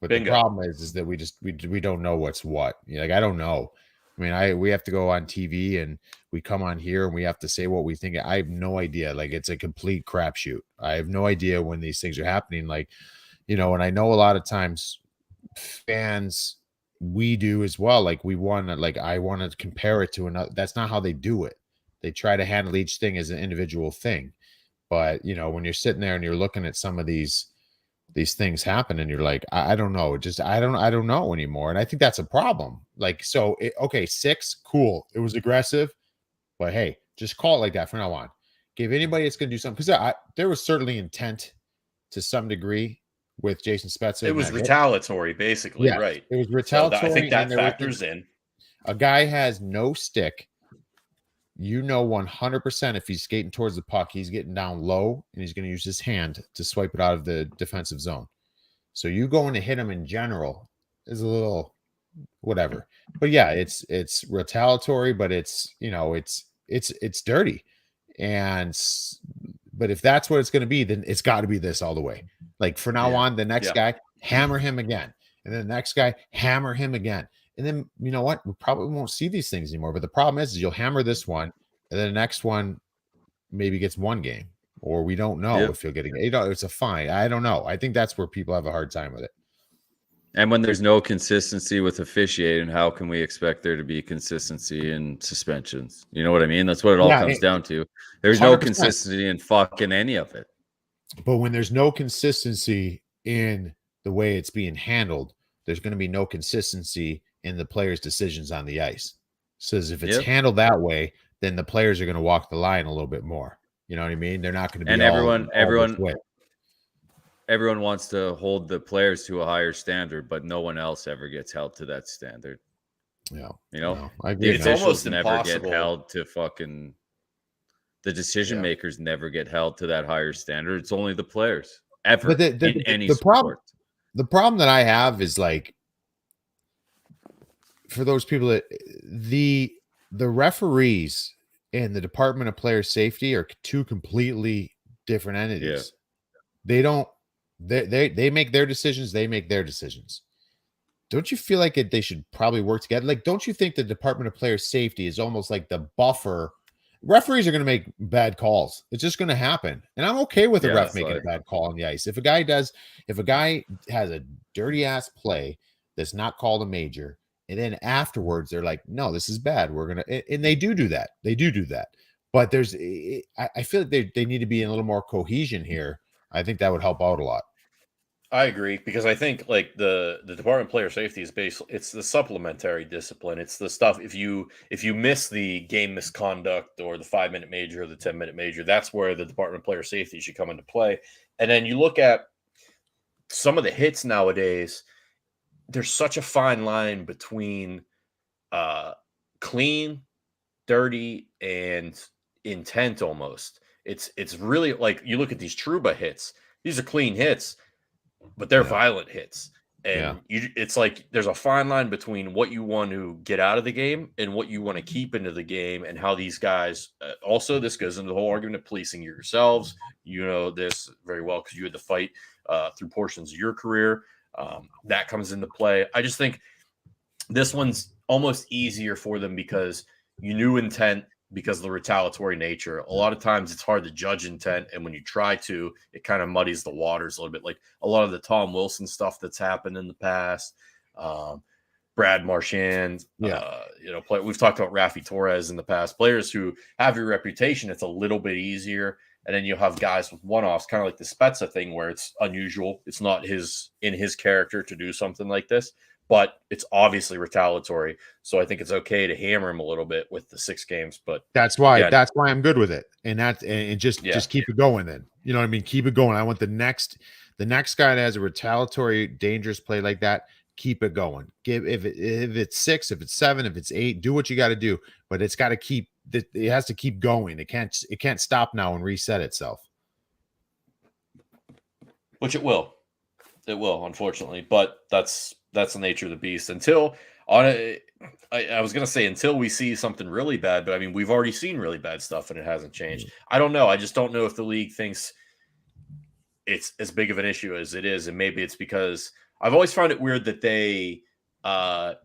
But Bingo. The problem is that we don't know what's what. Like, I don't know. I mean, we have to go on TV and we come on here and we have to say what we think. I have no idea. Like, it's a complete crapshoot. I have no idea when these things are happening. Like, and I know a lot of times fans, we do as well. Like, I want to compare it to another. That's not how they do it. They try to handle each thing as an individual thing. But, when you're sitting there and you're looking at some of these things happen and you're like, I don't know. I don't know anymore. And I think that's a problem. Like, so, 6, cool. It was aggressive, but hey, just call it like that from now on. Give anybody that's going to do something. Because there was certainly intent to some degree with Jason Spezza. It was retaliatory, basically, right? It was retaliatory. So I think that factors in. A guy has no stick. 100% if he's skating towards the puck, he's getting down low and he's going to use his hand to swipe it out of the defensive zone. So you going to hit him in general is a little whatever. But yeah, it's retaliatory, but it's dirty. But if that's what it's going to be, then it's got to be this all the way. Like, for now on, the next guy, hammer him again. And then the next guy, hammer him again. And then, you know what? We probably won't see these things anymore. But the problem is you'll hammer this one, and then the next one maybe gets 1 game, or we don't know if you'll get it's a fine. I don't know. I think that's where people have a hard time with it. And when there's no consistency with officiating, how can we expect there to be consistency in suspensions? You know what I mean? That's what it all comes down to. There's 100%. No consistency in fucking any of it. But when there's no consistency in the way it's being handled, there's going to be no consistency in the players' decisions on the ice. So if it's handled that way, then the players are going to walk the line a little bit more. You know what I mean? They're not going to be. And everyone wants to hold the players to a higher standard, but no one else ever gets held to that standard. Yeah, I agree. The officials never get held to fucking. The decision makers never get held to that higher standard. It's only the players ever in any sport. The problem that I have is, like, for those people that the referees and the Department of Player Safety are 2 completely different entities. They make their decisions. They make their decisions. Don't you feel like they should probably work together? Like, don't you think the Department of Player Safety is almost like the buffer? Referees are going to make bad calls. It's just going to happen. And I'm okay with a ref making a bad call on the ice. If a guy has a dirty ass play that's not called a major, and then afterwards they're like, no, this is bad. We're going to, and they do that. They do that. But I feel like they need to be in a little more cohesion here. I think that would help out a lot. I agree, because I think like the Department of Player Safety is it's the supplementary discipline. It's the stuff if you miss the game misconduct or the 5-minute major or the 10-minute major, that's where the Department of Player Safety should come into play. And then you look at some of the hits nowadays, there's such a fine line between clean, dirty, and intent almost. It's really like you look at these Trouba hits, these are clean hits, but they're violent hits. And it's like there's a fine line between what you want to get out of the game and what you want to keep into the game, and how these guys also, this goes into the whole argument of policing yourselves. You know this very well because you had to fight through portions of your career. That comes into play. I just think this one's almost easier for them because you knew intent, because of the retaliatory nature. A lot of times it's hard to judge intent, and when you try to, it kind of muddies the waters a little bit. Like a lot of the Tom Wilson stuff that's happened in the past, Brad Marchand, we've talked about Rafi Torres in the past, players who have your reputation. It's a little bit easier. And then you'll have guys with one-offs, kind of like the Spezza thing, where it's unusual. It's not in his character to do something like this, but it's obviously retaliatory. So I think it's okay to hammer him a little bit with the 6 games. But that's why I'm good with it. And just keep it going then. You know what I mean? Keep it going. I want the next guy that has a retaliatory, dangerous play like that, keep it going. If it's 6, if it's 7, if it's 8, do what you got to do. But it's got to keep. It has to keep going. It can't stop now and reset itself. Which it will, unfortunately. But that's the nature of the beast. Until I was gonna say until we see something really bad, but I mean we've already seen really bad stuff and it hasn't changed. I don't know. I just don't know if the league thinks it's as big of an issue as it is, and maybe it's because I've always found it weird that they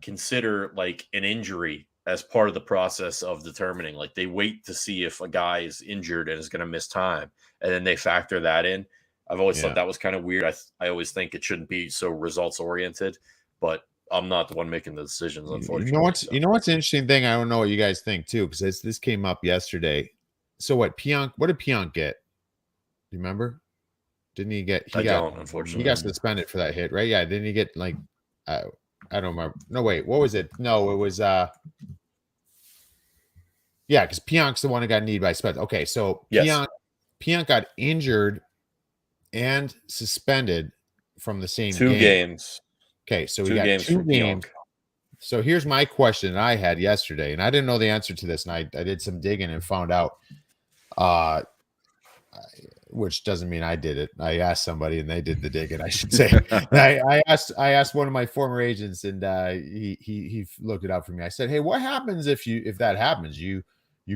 consider like an injury as part of the process of determining. Like they wait to see if a guy is injured and is going to miss time, and then they factor that in. I've always thought that was kind of weird. I always think it shouldn't be so results oriented, but I'm not the one making the decisions, unfortunately. You know what's an interesting thing? I don't know what you guys think too, because this came up yesterday. So what did Pionk get? Do you remember? Didn't he get? Unfortunately, he got suspended for that hit, right? Yeah. Didn't he get like? I don't remember. No, wait. What was it? No, it was. Yeah, because Pionk's the one who got kneed by Spence. Okay, so Pionk got injured and suspended from the same 2 games. Okay, so we got 2 games. So here's my question that I had yesterday, and I didn't know the answer to this, and I did some digging and found out. Which doesn't mean I did it. I asked somebody and they did the digging, I should say. I asked one of my former agents, and he looked it up for me. I said, "Hey, what happens if that happens? You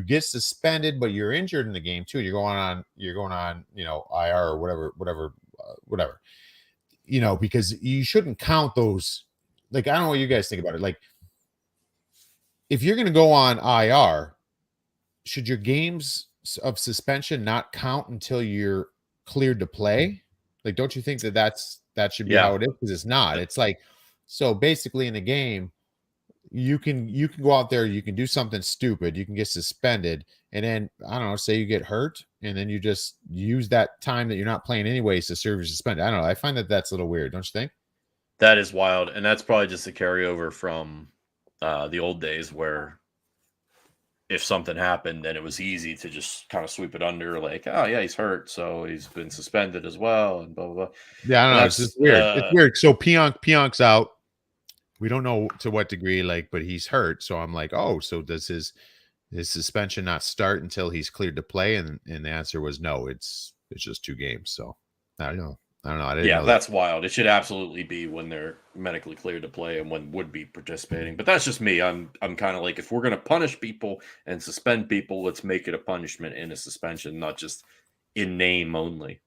get suspended, but you're injured in the game too. You're going on, IR or whatever. Because you shouldn't count those. Like, I don't know what you guys think about it. Like, if you're going to go on IR, should your games of suspension not count until you're cleared to play? Like, don't you think that should be how it is? Because it's not. It's like, so basically in a game, you can go out there, you can do something stupid, you can get suspended, and then I don't know, say you get hurt, and then you just use that time that you're not playing anyways to serve as suspended. I don't know. I find that's a little weird, don't you think? That is wild, and that's probably just a carryover from the old days where if something happened, then it was easy to just kind of sweep it under, like, oh yeah, he's hurt, so he's been suspended as well, and blah blah blah. Yeah, I don't know. It's just weird. It's weird. So Pionk's out. We don't know to what degree, but he's hurt. So I'm like, oh, so does his suspension not start until he's cleared to play? And the answer was no. It's just 2 games. So I don't know. I didn't know that's wild. It should absolutely be when they're medically cleared to play and when would be participating. But that's just me. I'm kind of like, if we're going to punish people and suspend people, let's make it a punishment and a suspension, not just in name only.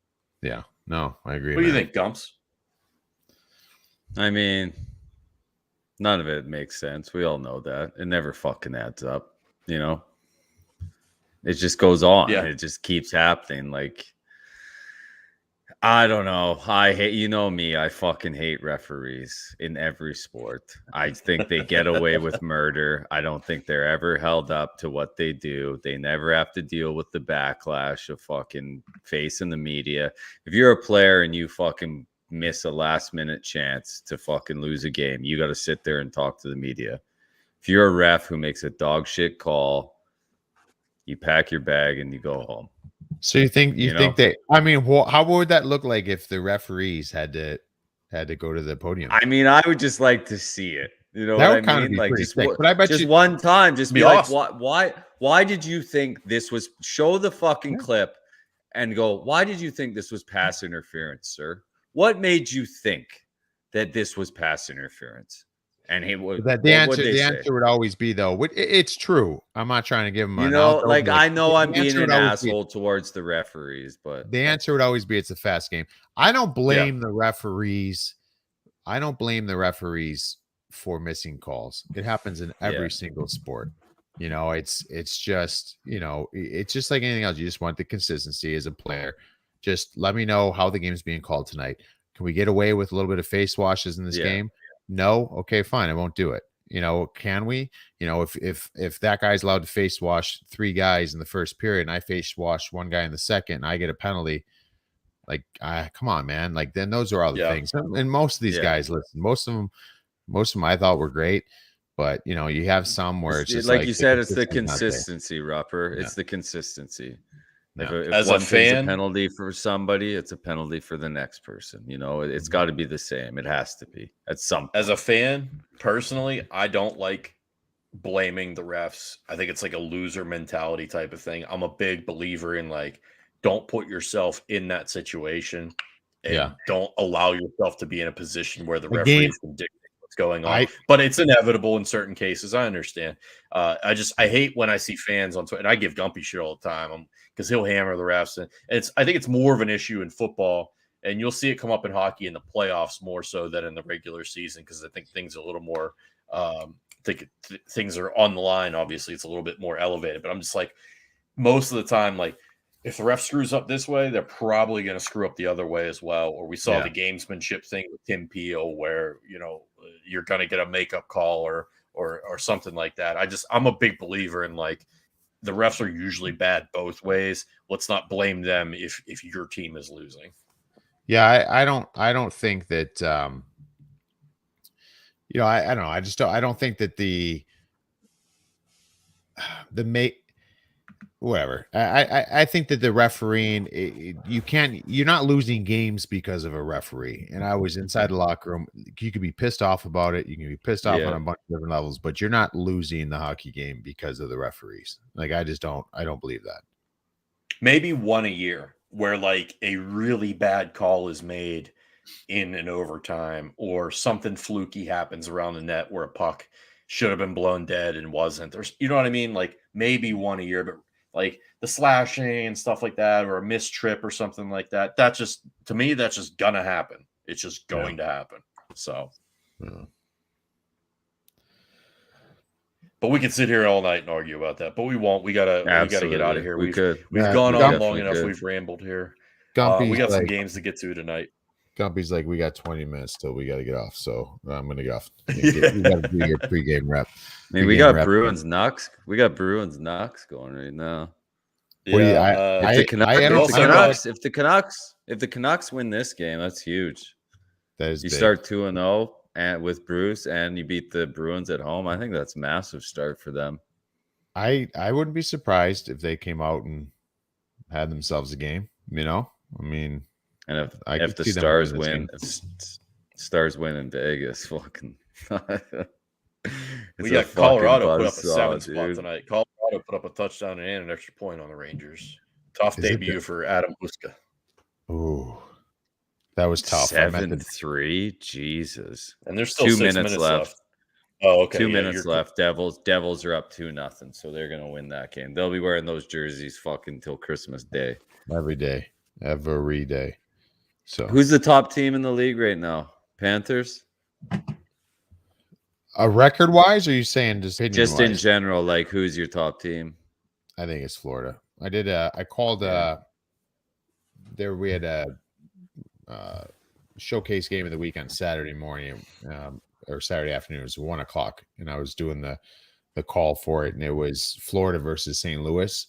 Yeah. No, I agree. What do you think, Gumps? I mean, none of it makes sense. We all know that. It never fucking adds up, It just goes on. Yeah. It just keeps happening. Like, I don't know. I hate, me, I fucking hate referees in every sport. I think they get away with murder. I don't think they're ever held up to what they do. They never have to deal with the backlash of fucking facing the media. If you're a player and you fucking miss a last minute chance to fucking lose a game, you got to sit there and talk to the media. If you're a ref who makes a dog shit call, you pack your bag and you go home. So you think that? I mean, how would that look like if the referees had to go to the podium? I mean, I would just like to see it. You know that what would I kind mean? Of be like pretty just, sick. But I bet just you one time, just be awesome. like, why did you think this was? Show the fucking clip and go. Why did you think this was pass interference, sir? What made you think that this was pass interference? And he would. The answer would always be though. It's true. I'm not trying to give him. I know I'm being an asshole towards the referees, but the answer would always be it's a fast game. I don't blame the referees. I don't blame the referees for missing calls. It happens in every single sport. You know, it's just, you know, it's just like anything else. You just want the consistency as a player. Just let me know how the game's being called tonight. Can we get away with a little bit of face washes in this game? No. Okay, fine. I won't do it. You know, can we? You know, if that guy's allowed to face wash 3 guys in the first period and I face wash 1 guy in the second and I get a penalty, like, come on, man. Like, then those are all the things. And most of these guys, listen, most of them I thought were great. But, you know, you have some where it's just like you said, it's the consistency, Rupper. It's the consistency. Yeah. If as a fan, a penalty for somebody, it's a penalty for the next person. You know, it's got to be the same. It has to be at some point. As a fan, personally, I don't like blaming the refs. I think it's like a loser mentality type of thing. I'm a big believer in like, don't put yourself in that situation and don't allow yourself to be in a position where the referees can dictate what's going on. But it's inevitable in certain cases. I understand. I hate when I see fans on Twitter, and I give Gumpy shit all the time because he'll hammer the refs. And I think it's more of an issue in football, and you'll see it come up in hockey in the playoffs more so than in the regular season because I think things are a little more things are on the line. Obviously, it's a little bit more elevated, but I'm just like, most of the time, like, if the ref screws up this way, they're probably going to screw up the other way as well. Or we saw the gamesmanship thing with Tim Peel where, you know, you're going to get a makeup call or something like that. I'm a big believer in like the refs are usually bad both ways. Let's not blame them if your team is losing. Yeah, I don't think that you know, I don't know. I don't think that the whatever. I think that the refereeing, you're not losing games because of a referee. And I was inside the locker room. You could be pissed off about it. You can be pissed off on a bunch of different levels, but you're not losing the hockey game because of the referees. Like, I don't believe that. Maybe one a year where like a really bad call is made in an overtime or something fluky happens around the net where a puck should have been blown dead and wasn't. You know what I mean? Like maybe one a year, but like the slashing and stuff like that, or a missed trip or something like that. That's just, to me, that's just gonna happen. It's just going to happen. So, but we could sit here all night and argue about that, but we won't. We gotta get out of here. We've gone on long enough. We've rambled here. We got some games to get to tonight. Gumpy's like, we got 20 minutes till we got to get off, so I'm going to get off. You got to do your pregame rep. I mean, we got Bruins Knox. We got Bruins Knox going right now. Yeah, if the Canucks win this game, that's huge. That is you big. Start 2-0 and with Bruce, and you beat the Bruins at home. I think that's a massive start for them. I wouldn't be surprised if they came out and had themselves a game. You know, I mean. And if the Stars win, Stars win in Vegas, fucking. We got Colorado put up a 7 spot tonight. Colorado put up a touchdown and an extra point on the Rangers. Tough debut for Adam Huska. Ooh, that was tough. 7-3, Jesus. And there's still 2 6 minutes left. Oh, okay. 2 minutes left. Devils are up 2-0, so they're gonna win that game. They'll be wearing those jerseys fucking till Christmas Day. Every day. So who's the top team in the league right now? Panthers? Record wise, or are you saying just in general, like who's your top team? I think it's Florida. I called we had a showcase game of the week on Saturday morning, or Saturday afternoon. It was 1:00, and I was doing the call for it, and it was Florida versus St. Louis.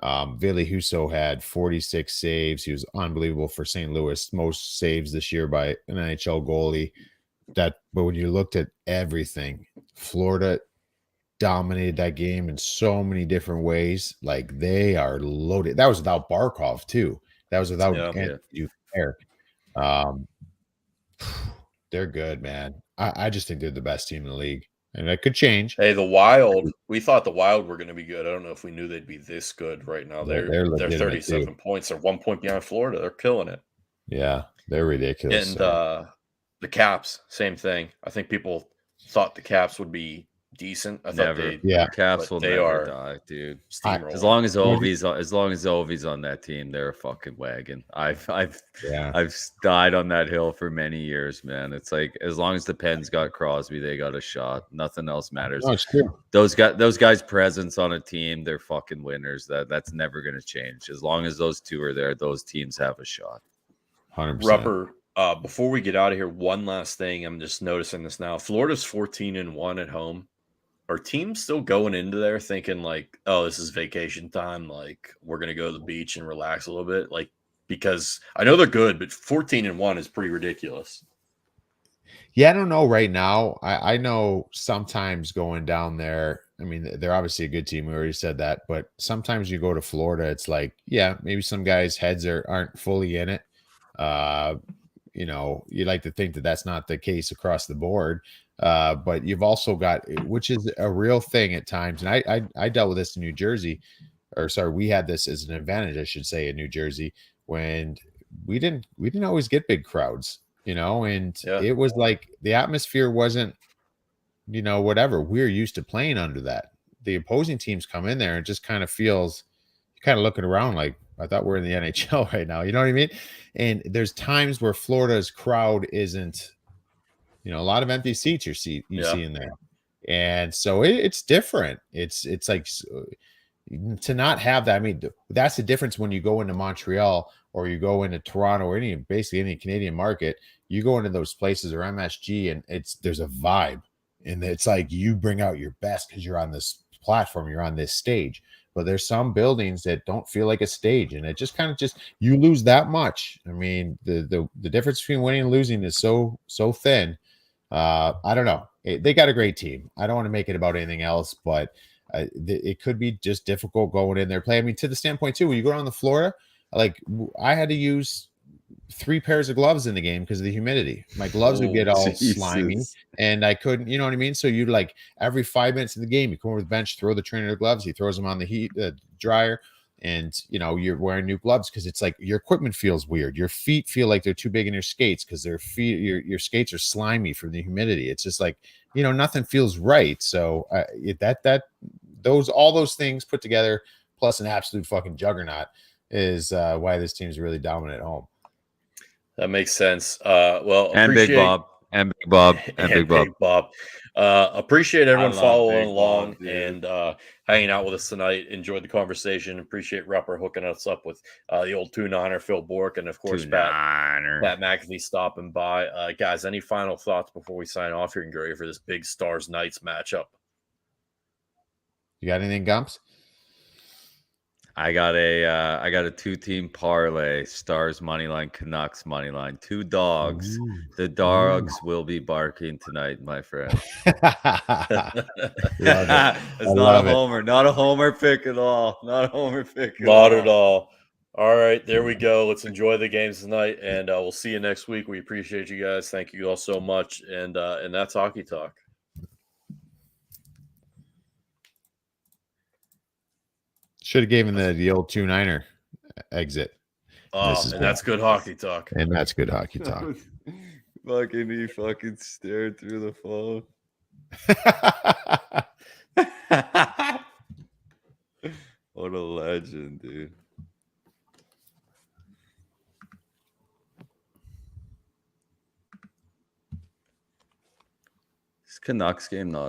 Ville Husso had 46 saves. He was unbelievable for St. Louis. Most saves this year by an NHL goalie. But when you looked at everything, Florida dominated that game in so many different ways. Like, they are loaded. That was without Barkov too. That was without Duclair. They're good, man. I just think they're the best team in the league, and that could change. Hey, the Wild. We thought the Wild were going to be good. I don't know if we knew they'd be this good right now. They're 37 too. Points. They're 1 point behind Florida. They're killing it. Yeah, they're ridiculous. And the Caps, same thing. I think people thought the Caps would be decent. I thought the Caps will never die, dude. As long as Ovi's on that team, they're a fucking wagon. I've died on that hill for many years, man. It's like, as long as the Pens got Crosby, they got a shot. Nothing else matters. No, it's true. Those guys' presence on a team, they're fucking winners. That's never going to change. As long as those two are there, those teams have a shot. 100%. Rupper. Before we get out of here, one last thing. I'm just noticing this now. Florida's 14-1 at home. Are teams still going into there thinking like, oh, this is vacation time, like we're gonna go to the beach and relax a little bit? Like, because I know they're good, but 14-1 is pretty ridiculous. Yeah, I don't know right now. I know sometimes going down there, I mean, they're obviously a good team. We already said that, but sometimes you go to Florida, it's like, yeah, maybe some guys' heads aren't fully in it. You know, you like to think that that's not the case across the board. But you've also got, which is a real thing at times. And I dealt with this in New Jersey, or sorry, we had this as an advantage, I should say, in New Jersey, when we didn't always get big crowds, you know, and it was like the atmosphere wasn't, you know, whatever. We're used to playing under that. The opposing teams come in there and just kind of feels, kind of looking around like, I thought we're in the NHL right now. You know what I mean? And there's times where Florida's crowd isn't, you know, a lot of empty seats you see in there. And so it's different. It's like, to not have that. I mean, that's the difference when you go into Montreal or you go into Toronto or basically any Canadian market. You go into those places or MSG and there's a vibe, and it's like you bring out your best because you're on this platform, you're on this stage. But there's some buildings that don't feel like a stage, and it just kind of you lose that much. I mean, the difference between winning and losing is so thin. I don't know. They got a great team. I don't want to make it about anything else, but it could be just difficult going in there playing. I mean, to the standpoint too, when you go down to Florida, like I had to use 3 pairs of gloves in the game because of the humidity. My gloves would get all slimy, and I couldn't, you know what I mean? So you like every 5 minutes of the game, you come over the bench, throw the trainer gloves, he throws them on the heat dryer, and you know you're wearing new gloves because it's like your equipment feels weird. Your feet feel like they're too big in your skates because their feet, your skates are slimy from the humidity. It's just like, you know, nothing feels right. So all those things put together, plus an absolute fucking juggernaut, is why this team is really dominant at home. That makes sense. Well, and Big Bob. Appreciate everyone following along and hanging out with us tonight. Enjoyed the conversation. Appreciate Rupper hooking us up with the old 2-9er Phil Bork, and of course Pat McAfee stopping by. Guys, any final thoughts before we sign off here and get ready for this big Stars Knights matchup? You got anything, Gumps? I got a 2-team parlay: Stars moneyline, Canucks moneyline. 2 dogs. Ooh. The dogs will be barking tonight, my friend. It's not a homer. Not a homer pick at all. Not a homer pick. Not at all. All right, there we go. Let's enjoy the games tonight, and we'll see you next week. We appreciate you guys. Thank you all so much, and that's Hockey Talk. Should have given the old 2-9er exit. Oh, and that's good hockey talk. And that's good hockey talk. He fucking stared through the phone. What a legend, dude. This Canucks game not